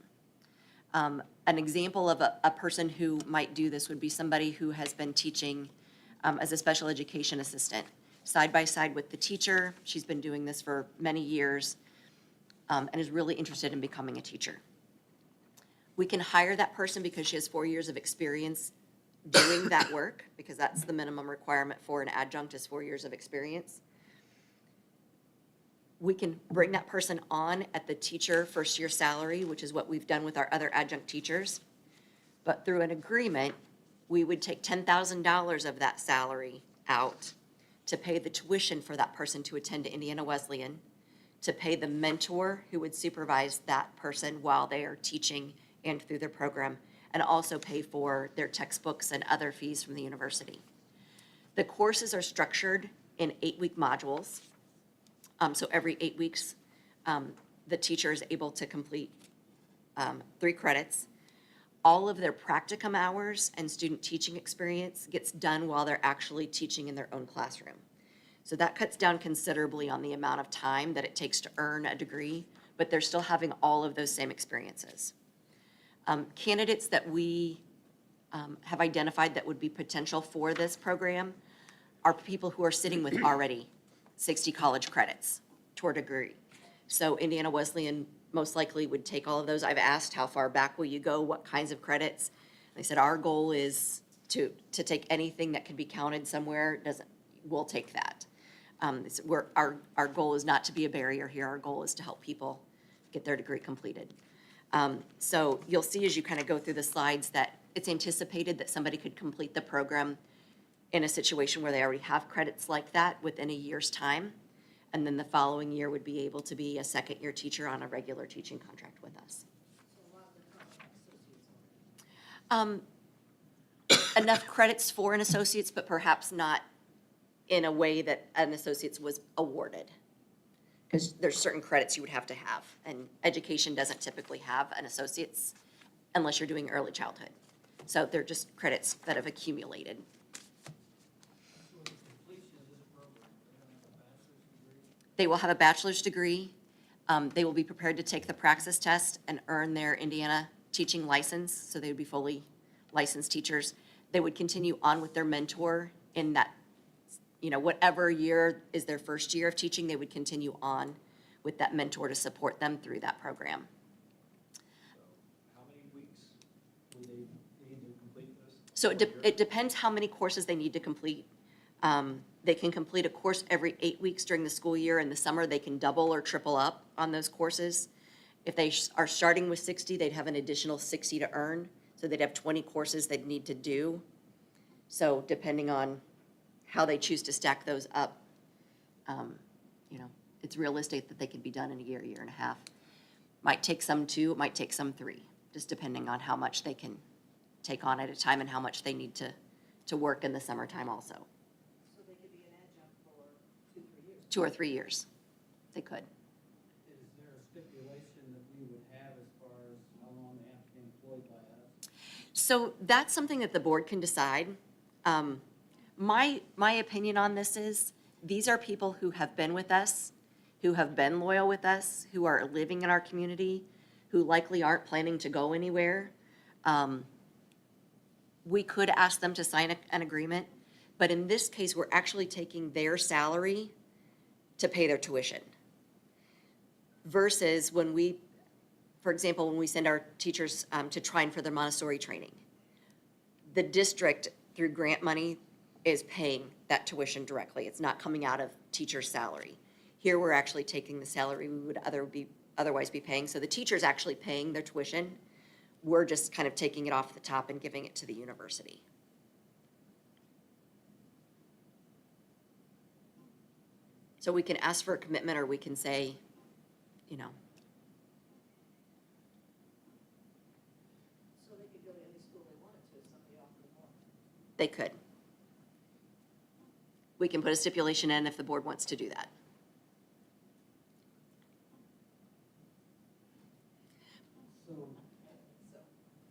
An example of a person who might do this would be somebody who has been teaching as a special education assistant, side by side with the teacher. She's been doing this for many years and is really interested in becoming a teacher. We can hire that person because she has 4 years of experience doing that work, because that's the minimum requirement for an adjunct is 4 years of experience. We can bring that person on at the teacher first year salary, which is what we've done with our other adjunct teachers. But through an agreement, we would take $10,000 of that salary out to pay the tuition for that person to attend to Indiana Wesleyan, to pay the mentor who would supervise that person while they are teaching and through their program, and also pay for their textbooks and other fees from the university. The courses are structured in 8-week modules. So every 8 weeks, the teacher is able to complete 3 credits. All of their practicum hours and student teaching experience gets done while they're actually teaching in their own classroom. So that cuts down considerably on the amount of time that it takes to earn a degree, but they're still having all of those same experiences. Candidates that we have identified that would be potential for this program are people who are sitting with already 60 college credits toward a degree. So Indiana Wesleyan most likely would take all of those. I've asked, how far back will you go? What kinds of credits? They said, our goal is to take anything that can be counted somewhere. We'll take that. Our goal is not to be a barrier here. Our goal is to help people get their degree completed. So you'll see as you kind of go through the slides that it's anticipated that somebody could complete the program in a situation where they already have credits like that within a year's time. And then the following year would be able to be a second-year teacher on a regular teaching contract with us. Enough credits for an associate's, but perhaps not in a way that an associate's was awarded. Because there's certain credits you would have to have, and education doesn't typically have an associate's unless you're doing early childhood. So they're just credits that have accumulated. They will have a bachelor's degree. They will be prepared to take the praxis test and earn their Indiana teaching license, so they would be fully licensed teachers. They would continue on with their mentor in that, whatever year is their first year of teaching, they would continue on with that mentor to support them through that program. How many weeks will they need to complete this? So it depends how many courses they need to complete. They can complete a course every 8 weeks during the school year. In the summer, they can double or triple up on those courses. If they are starting with 60, they'd have an additional 60 to earn. So they'd have 20 courses they'd need to do. So depending on how they choose to stack those up, it's realistic that they could be done in a year, year and a half. Might take some 2, it might take some 3, just depending on how much they can take on at a time and how much they need to work in the summertime also. So they could be an adjunct for 2-3 years. 2 or 3 years, they could. Is there a stipulation that we would have as far as how long they have to be employed by us? So that's something that the board can decide. My opinion on this is, these are people who have been with us, who have been loyal with us, who are living in our community, who likely aren't planning to go anywhere. We could ask them to sign an agreement, but in this case, we're actually taking their salary to pay their tuition. Versus when we, for example, when we send our teachers to Trine for their Montessori training, the district, through grant money, is paying that tuition directly. It's not coming out of teacher's salary. Here, we're actually taking the salary we would otherwise be paying. So the teacher's actually paying their tuition. We're just kind of taking it off the top and giving it to the university. So we can ask for a commitment, or we can say, So they could go to any school they wanted They could. We can put a stipulation in if the board wants to do that. So,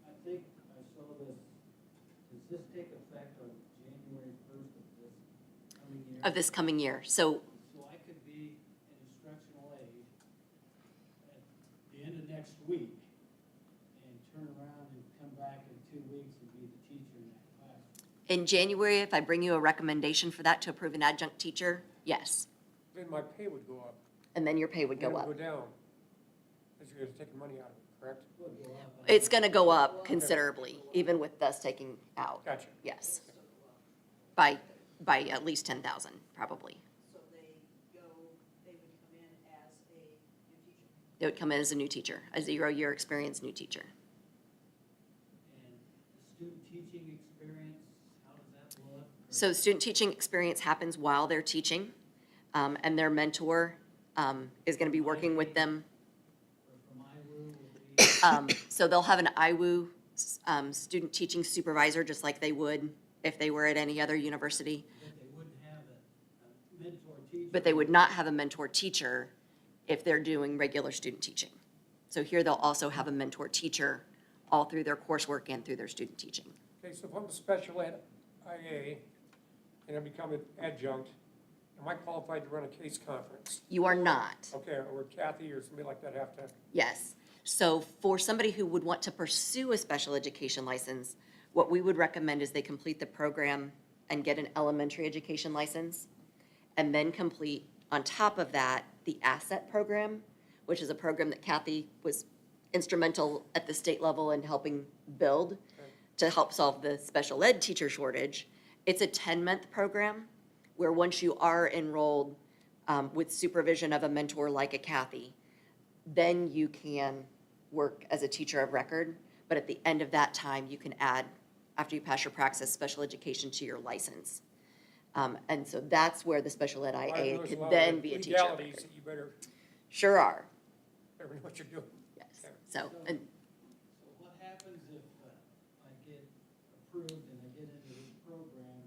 I think I saw this, does this take effect on January 1st of this coming year? Of this coming year. So So I could be an instructional aide at the end of next week and turn around and come back in 2 weeks and be the teacher in that class. in January, if I bring you a recommendation for that to approve an adjunct teacher, yes. Then my pay would go up. And then your pay would Then go it up. would go down. Because you're taking money out of it, correct? It's going to go up considerably, even with us taking out. Gotcha. Yes. By at least 10,000, probably. So they would come in as a new teacher. They would come in as a new teacher, a 0-year experience new teacher. And the student teaching experience, how does that look? So student teaching experience happens while they're teaching, and their mentor is going to be working with them. Or from IWU would be, So they'll have an IWU student teaching supervisor, just like they would if they were at any other university. but they wouldn't have a mentor teacher. But they would not have a mentor teacher if they're doing regular student teaching. So here they'll also have a mentor teacher all through their coursework and through their student teaching. Okay, so if I'm a special ed IA and I become an adjunct, am I qualified to run a case conference? You are not. Okay, or Kathy or somebody like that have to, Yes. So for somebody who would want to pursue a special education license, what we would recommend is they complete the program and get an elementary education license, and then complete, on top of that, the asset program, which is a program that Kathy was instrumental at the state level in helping build to help solve the special ed teacher shortage. It's a 10-month program where once you are enrolled with supervision of a mentor like a Kathy, then you can work as a teacher of record. But at the end of that time, you can add, after you pass your praxis, special education to your license. And so that's where the special ed IA there's a could lot of then be a teacher of legalities record. that you better Sure are, know what you're doing. yes. So, and So what happens if I get approved and I get into this program,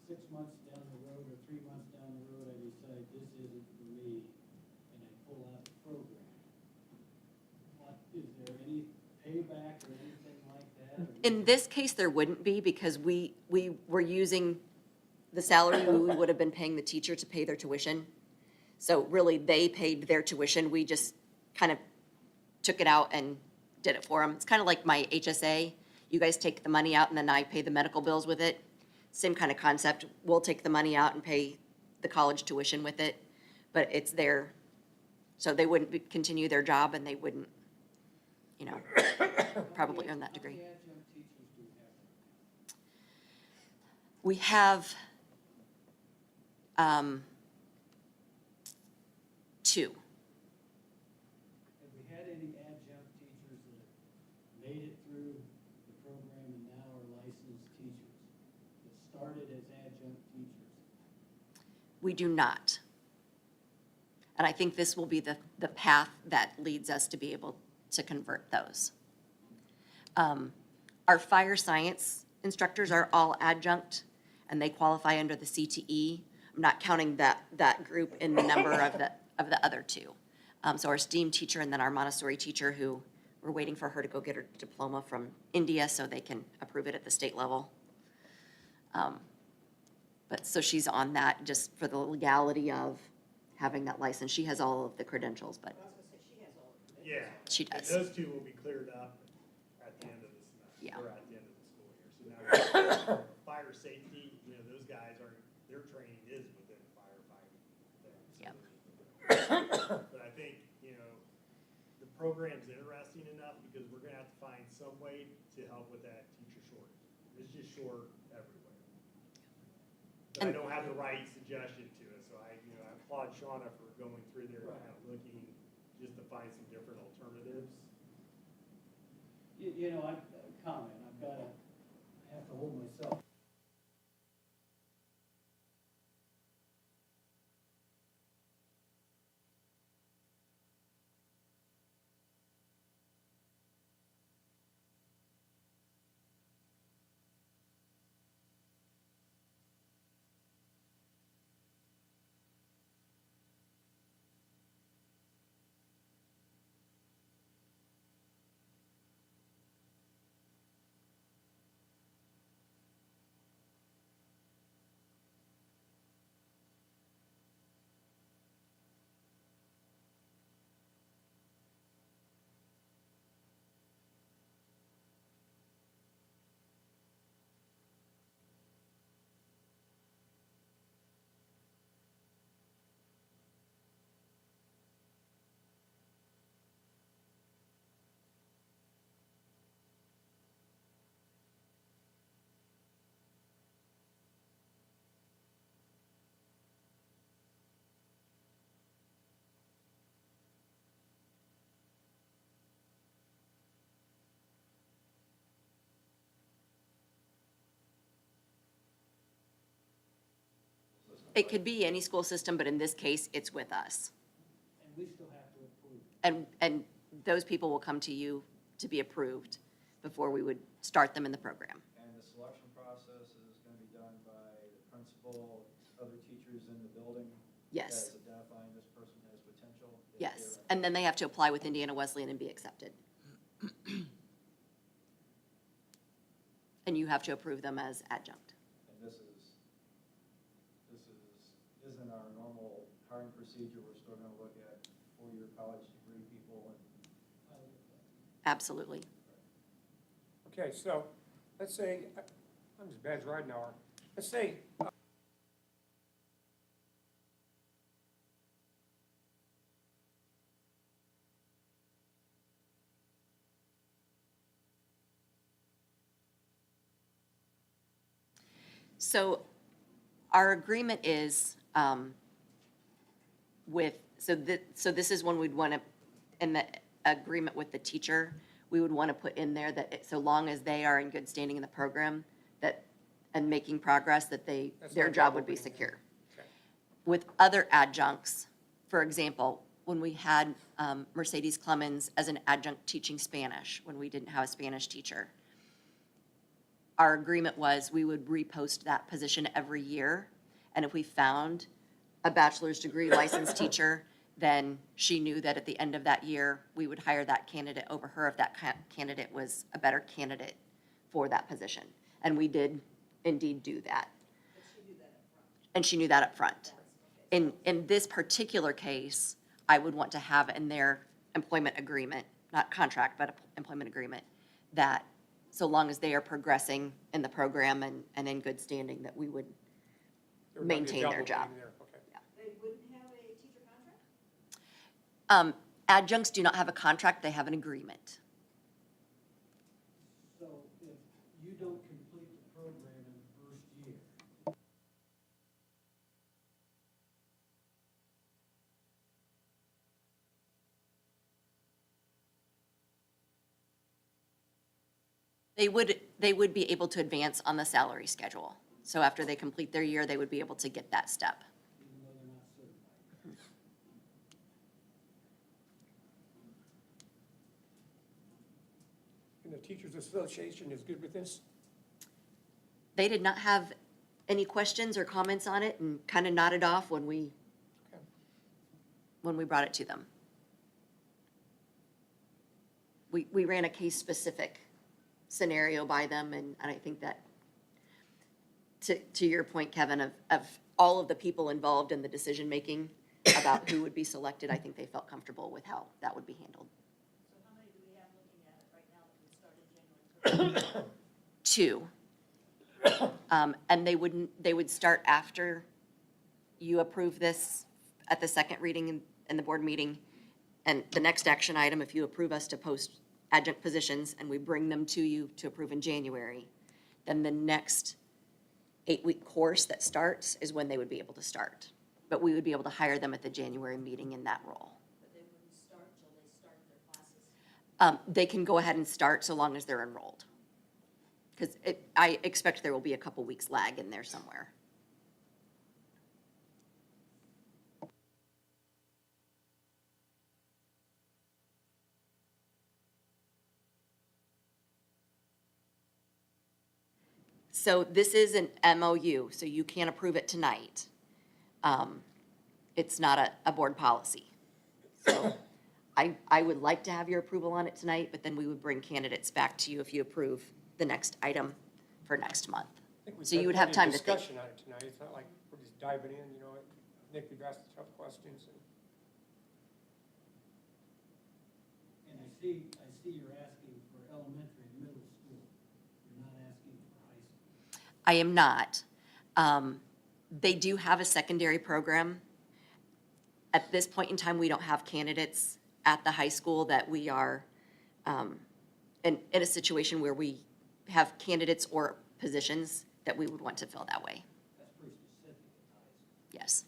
6 months down the road or 3 months down the road, I decide this isn't for me, and I pull out the program? Is there any payback or anything like that? or- in this case, there wouldn't be, because we were using the salary we would have been paying the teacher to pay their tuition. So really, they paid their tuition. We just kind of took it out and did it for them. It's kind of like my HSA. You guys take the money out and then I pay the medical bills with it. Same kind of concept. We'll take the money out and pay the college tuition with it, but it's their, so they wouldn't continue their job and they wouldn't, probably earn that degree. How many adjunct teachers do we have? We have 2. Have we had any adjunct teachers that made it through the program and now are licensed teachers, that started as adjunct teachers? We do not. And I think this will be the path that leads us to be able to convert those. Our fire science instructors are all adjunct, and they qualify under the CTE. I'm not counting that group in the number of the other 2. So our STEAM teacher and then our Montessori teacher, who we're waiting for her to go get her diploma from India so they can approve it at the state level. But so she's on that just for the legality of having that license. She has all of the credentials, but I was gonna say, she has all of it. Yeah. She And does. those two will be cleared up at the end of the semester, Yeah. or at the end of the school year. So now, fire safety, those guys are, their training is within firefighting. things. Yep. But I think, the program's interesting enough because we're gonna have to find some way to help with that teacher shortage. It's just short everywhere. But I And- don't have the right suggestion to it, so I applaud Shauna for going through there and kind of looking just to find some different alternatives. I comment, I have to hold myself It could be any school system, but in this case, it's with us. And we still have to approve. And those people will come to you to be approved before we would start them in the program. And the selection process is going to be done by the principal, other teachers in the building? Yes. As identifying this person has potential? if Yes, they're- and then they have to apply with Indiana Wesleyan and be accepted. And you have to approve them as adjunct. And isn't our normal hiring procedure, we're still going to look at four-year college degree people and Absolutely. Okay, so, let's say, I'm as bad as Ridenhour. Let's say, So our agreement is so this is when we'd want to, in the agreement with the teacher, we would want to put in there that so long as they are in good standing in the program, that, and making progress, that That's their my job job would be opening, yeah. secure. Okay. With other adjuncts, for example, when we had Mercedes Clemens as an adjunct teaching Spanish, when we didn't have a Spanish teacher, our agreement was we would repost that position every year. And if we found a bachelor's degree licensed teacher, then she knew that at the end of that year, we would hire that candidate over her if that candidate was a better candidate for that position. And we did indeed do that. And she knew that up front. In this particular case, I would want to have in their employment agreement, not contract, but employment agreement, that so long as they are progressing in the program and in good standing, that we would there would not be a maintain their job. opening there. Okay. They wouldn't have a teacher contract? Adjuncts do not have a contract, they have an agreement. So if you don't complete the program in the first year, They would be able to advance on the salary schedule. So after they complete their year, they would be able to get that step. even though they're not certified. And the Teachers Association is good with this? They did not have any questions or comments on it and kind of nodded off when we brought it to them. We ran a case-specific scenario by them, and I think that, to your point, Kevin, of all of the people involved in the decision-making about who would be selected, I think they felt comfortable with how that would be handled. So how many do we have looking at it right now that would start in January? 2. And they would start after you approve this at the second reading in the board meeting. And the next action item, if you approve us to post adjunct positions and we bring them to you to approve in January, then the next 8-week course that starts is when they would be able to start. But we would be able to hire them at the January meeting in that role. But they wouldn't start till they start their classes. They can go ahead and start so long as they're enrolled. Because I expect there will be a couple weeks lag in there somewhere. So this is an MOU, so you can't approve it tonight. It's not a board policy. So I would like to have your approval on it tonight, but then we would bring candidates back to you if you approve the next item for next month. I think we've So you had would have plenty time of to think. Discussion on it tonight, it's not like we're just diving in, you know, Nick, you've asked the tough questions and. And I see you're asking for elementary and middle school. You're not asking for high school. I am not. They do have a secondary program. At this point in time, we don't have candidates at the high school that we are in a situation where we have candidates or positions that we would want to fill that way. That's pretty specific at high school. Yes.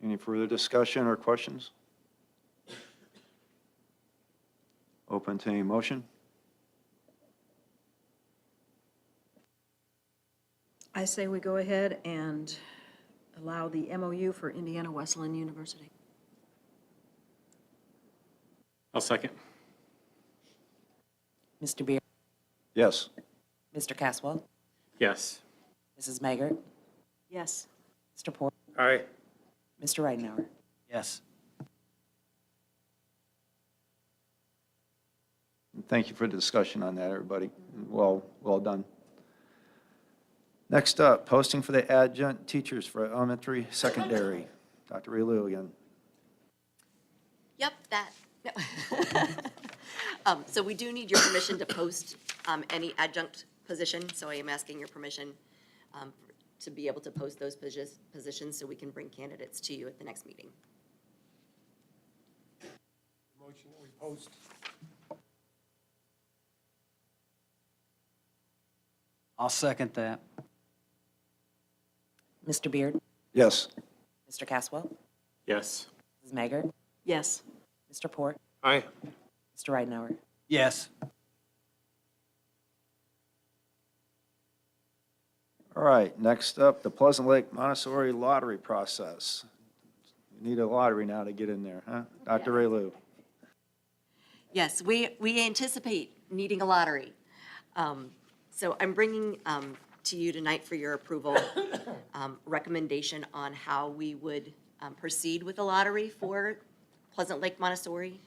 Any further discussion or questions? Open to any motion? say we go ahead and allow the MOU for Indiana Wesleyan University. I'll second. Mr. Beard? Yes. Mr. Caswell? Yes. Mrs. Maggard? Yes. Mr. Port? Aye. Mr. Ridenhour? Yes. Thank you for the discussion on that, everybody. Well done. Next up, posting for the adjunct teachers for elementary, secondary. Dr. Relu again. Yep, that. No. So we do need your permission to post any adjunct position, so I am asking your permission to be able to post those positions so we can bring candidates to you at the next meeting. Motion that we post. I'll second that. Mr. Beard? Yes. Mr. Caswell? Yes. Mrs. Maggard? Yes. Mr. Port? Aye. Mr. Ridenhour? Yes. All right, next up, the Pleasant Lake Montessori lottery process. You need a lottery now to get in there, huh? Dr. Relu? Yes, we anticipate needing a lottery. So I'm bringing to you tonight for your approval recommendation on how we would proceed with the lottery for Pleasant Lake Montessori.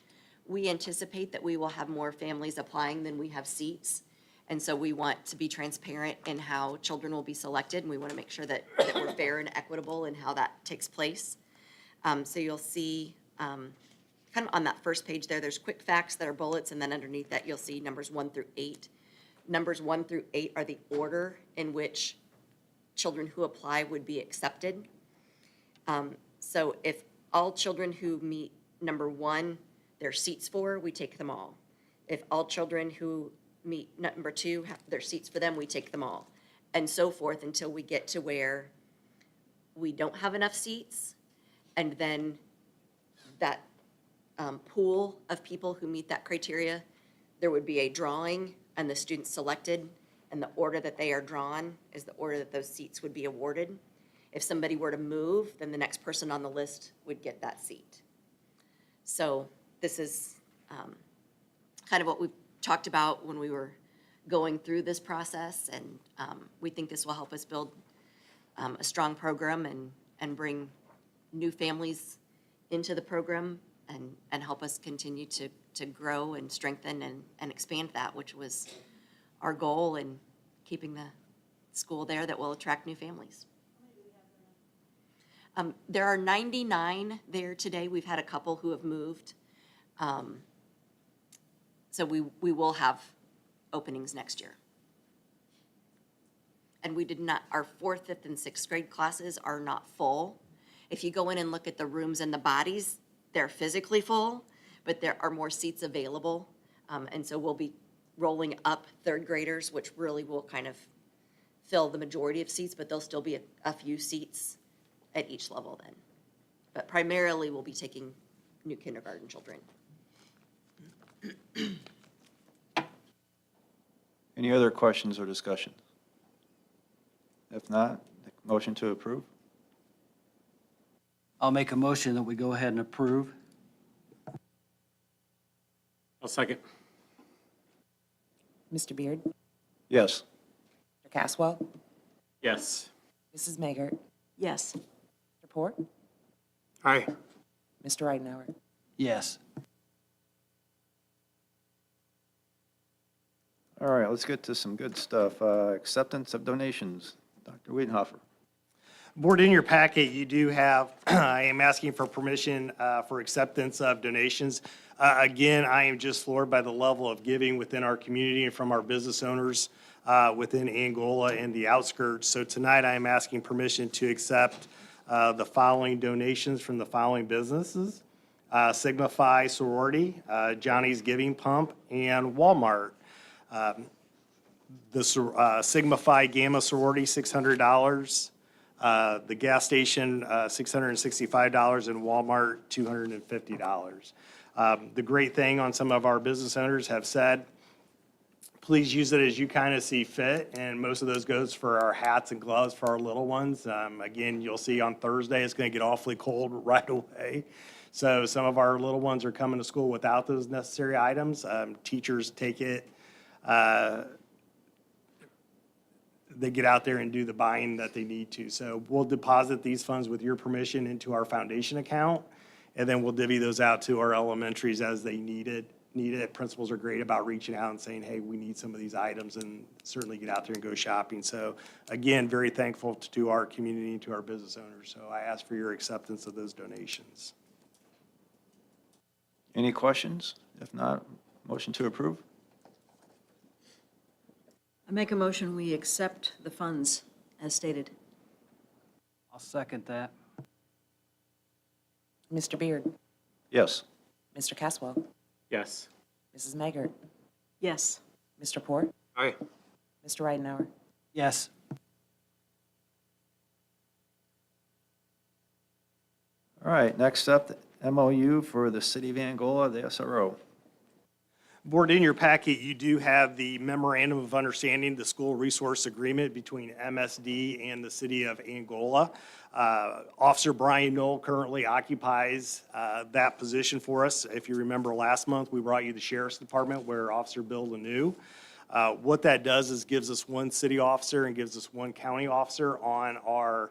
We anticipate that we will have more families applying than we have seats. And so we want to be transparent in how children will be selected, and we want to make sure that we're fair and equitable in how that takes place. So you'll see kind of on that first page there's quick facts that are bullets, and then underneath that, you'll see numbers 1 through 8. Numbers 1 through 8 are the order in which children who apply would be accepted. So if all children who meet number 1, their seats for, we take them all. If all children who meet number 2, their seats for them, we take them all. And so forth until we get to where we don't have enough seats. And then that pool of people who meet that criteria, there would be a drawing and the students selected, and the order that they are drawn is the order that those seats would be awarded. If somebody were to move, then the next person on the list would get that seat. So this is kind of what we talked about when we were going through this process, and we think this will help us build a strong program and bring new families into the program and help us continue to grow and strengthen and expand that, which was our goal in keeping the school there that will attract new families. There are 99 there today. We've had a couple who have moved. So we will have openings next year. And we did not, our 4th, 5th, and 6th grade classes are not full. If you go in and look at the rooms and the bodies, they're physically full, but there are more seats available. And so we'll be rolling up 3rd graders, which really will kind of fill the majority of seats, but there'll still be a few seats at each level then. But primarily, we'll be taking new kindergarten children. Any other questions or discussions? If not, motion to approve? I'll make a motion that we go ahead and approve. I'll second. Mr. Beard? Yes. Mr. Caswell? Yes. Mrs. Maggard? Yes. Mr. Port? Aye. Mr. Ridenhour? Yes. All right, let's get to some good stuff. Acceptance of donations. Dr. Wiedenhofer. Board, in your packet, you do have, I am asking for permission for acceptance of donations. Again, I am just floored by the level of giving within our community and from our business owners within Angola and the outskirts. So tonight, I am asking permission to accept the following donations from the following businesses: Sigma Phi Sorority, Johnny's Giving Pump, and Walmart. The Sigma Phi Gamma Sorority, $600. The gas station, $665, and Walmart, $250. The great thing on some of our business owners have said, please use it as you kind of see fit, and most of those goes for our hats and gloves for our little ones. Again, you'll see on Thursday, it's going to get awfully cold right away. So some of our little ones are coming to school without those necessary items. Teachers take it, they get out there and do the buying that they need to. So we'll deposit these funds with your permission into our foundation account, and then we'll divvy those out to our elementaries as they need it. Principals are great about reaching out and saying, hey, we need some of these items, and certainly get out there and go shopping. So again, very thankful to our community and to our business owners. So I ask for your acceptance of those donations. Any questions? If not, motion to approve? I make a motion, we accept the funds as stated. I'll second that. Mr. Beard, Yes. Mr. Caswell, Yes. Mrs. Maggart, Yes. Mr. Port, Aye. Mr. Ridenhour. Yes. All right, next up, the MOU for the City of Angola, the SRO. Board, in your packet, you do have the memorandum of understanding, the school resource agreement between MSD and the city of Angola. Officer Brian Knoll currently occupies that position for us. If you remember last month, we brought you the Sheriff's Department where Officer Bill Lanou. What that does is gives us one city officer and gives us one county officer on our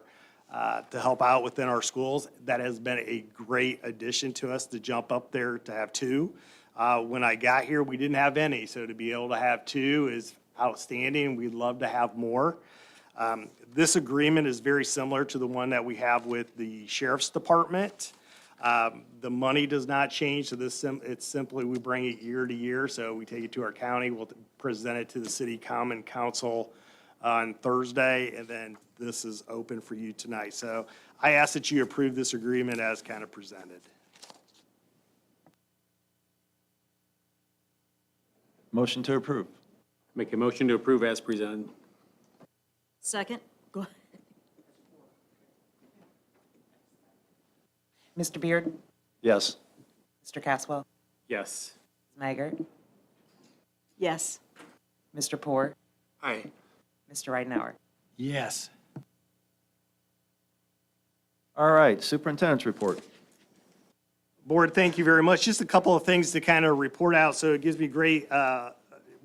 to help out within our schools. That has been a great addition to us to jump up there to have two. When I got here, we didn't have any, so to be able to have two is outstanding. We'd love to have more. This agreement is very similar to the one that we have with the Sheriff's Department. The money does not change, so it's simply we bring it year to year. So we take it to our county, we'll present it to the City Common Council on Thursday, and then this is open for you tonight. So I ask that you approve this agreement as kind of presented. Motion to approve. Make a motion to approve as presented. Second? Go ahead. Mr. Beard, Yes. Mr. Caswell, Yes. Mrs. Maggart, Yes. Mr. Port, Aye. Mr. Ridenhour. Yes. All right, superintendent's report. Board, thank you very much. Just a couple of things to kind of report out, so it gives me great,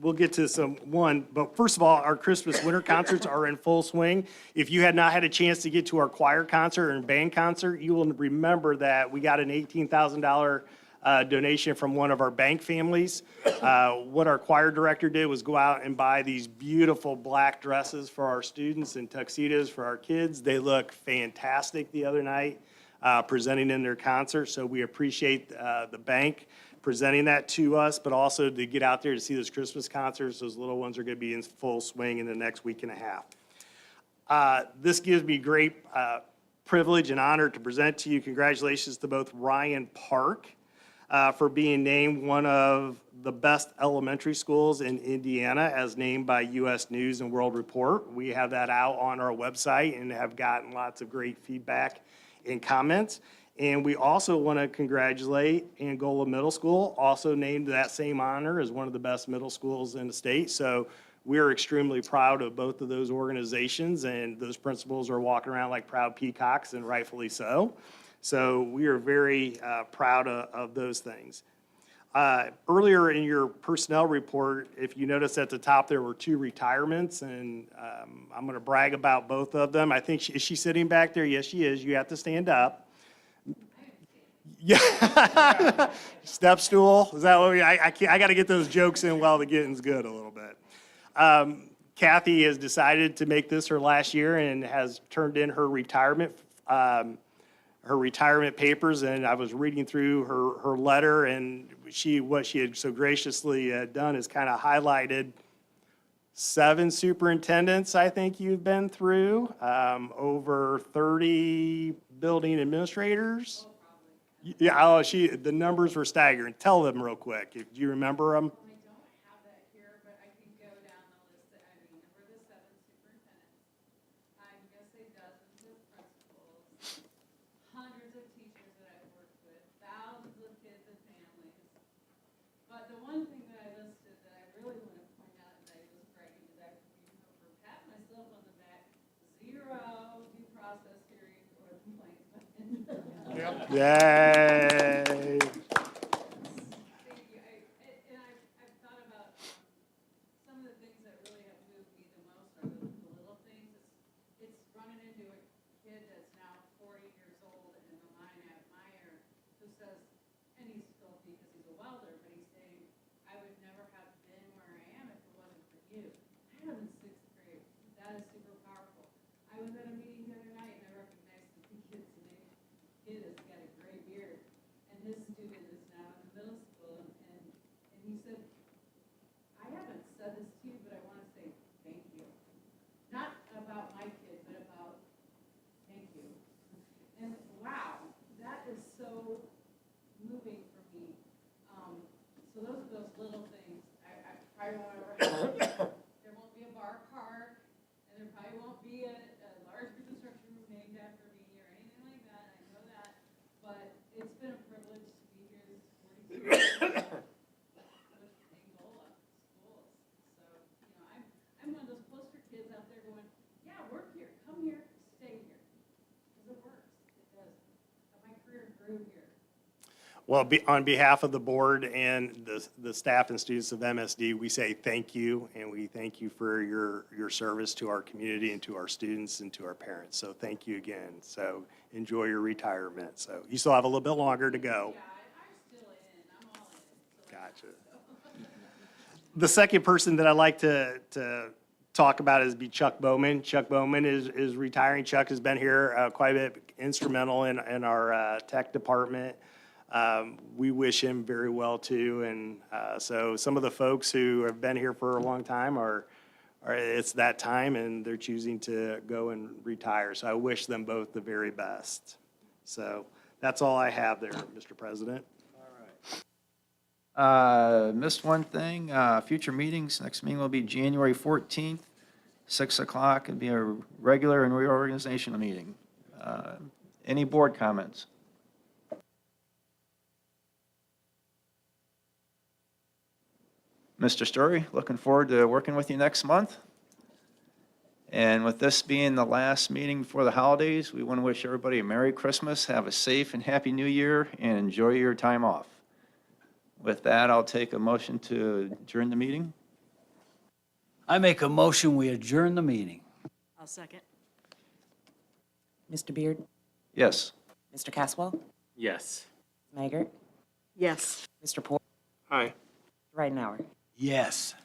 we'll get to but first of all, our Christmas winter concerts are in full swing. If you had not had a chance to get to our choir concert and band concert, you will remember that we got an $18,000 donation from one of our bank families. What our choir director did was go out and buy these beautiful black dresses for our students and tuxedos for our kids. They look fantastic the other night. Presenting in their concert, so we appreciate the bank presenting that to us, but also to get out there to see those Christmas concerts. Those little ones are going to be in full swing in the next week and a half. This gives me great privilege and honor to present to you. Congratulations to both Ryan Park for being named one of the best elementary schools in Indiana as named by U.S. News and World Report. We have that out on our website and have gotten lots of great feedback and comments. And we also want to congratulate Angola Middle School, also named that same honor as one of the best middle schools in the state. So we're extremely proud of both of those organizations, and those principals are walking around like proud peacocks, and rightfully so. So we are very proud of those things. Earlier in your personnel report, if you notice at the top, there were 2 retirements, and I'm going to brag about both of them. I think, is she sitting back there? Yes, she is. You have to stand up. Yeah. Step stool. Is that what I got to get those jokes in while the getting's good a little bit. Kathy has decided to make this her last year and has turned in her retirement papers, and I was reading through her letter, and what she had so graciously done is kind of highlighted 7 superintendents I think you've been through, over 30 building administrators. Yeah, the numbers were staggering. Tell them real quick. Do you remember them? I don't have that here, but I can go down the list. We're the 7 superintendents. I'm going to say dozens of principals, hundreds of teachers that I've worked with, thousands of kids and families. But the one thing that I listed that I really want to point out complaints, but. Yay. Thank you. And I've thought about, some of the things that really have moved me the most are the little things. It's running into a kid that's now 40 years old in the line at Meyer who says, and he's filthy because he's a welder, but he's saying, I would never have been where I am if it wasn't for you. I was in 6th grade. That is super powerful. I was at a meeting the other night and I recognized the kid's name. Kid has got a gray beard. And his student is now in the middle school, and he said, I haven't said this to you, but I want to say thank you. Not about my kid, but about thank you. And wow, that is so moving for me. So those are those little things. I probably won't ever have, there won't be a bar park, and there probably won't be a large construction room named after me or anything like that. I know that. But it's been a privilege to be here this 42 years with Angola schools. So, I'm one of those poster kids out there going, yeah, work here, come here, stay here. Because it works, it does. My career grew here. Well, on behalf of the board and the staff and students of MSD, we say thank you, and we thank you for your service to our community and to our students and to our parents. So thank you again. So enjoy your retirement. So you still have a little bit longer to go. Yeah, I'm still in, I'm all in. So Gotcha. The second person that I'd like to talk about is Chuck Bowman. Chuck Bowman is retiring. Chuck has been here quite a bit, instrumental in our tech department. We wish him very well too, and so some of the folks who have been here for a long time are it's that time, and they're choosing to go and retire. So I wish them both the very best. So that's all I have there, Mr. President. Missed one thing, future meetings, next meeting will be January 14th, 6 o'clock. It'll be a regular and reorganizational meeting. Any board comments? Mr. Story, looking forward to working with you next month. And with this being the last meeting before the holidays, we want to wish everybody a Merry Christmas, have a safe and happy New Year, and enjoy your time off. With that, I'll take a motion to adjourn the meeting. I make a motion, we adjourn the meeting. I'll second. Mr. Beard? Yes. Mr. Caswell? Yes. Maggart? Yes. Mr. Poor? Aye. Ridenhour? Yes.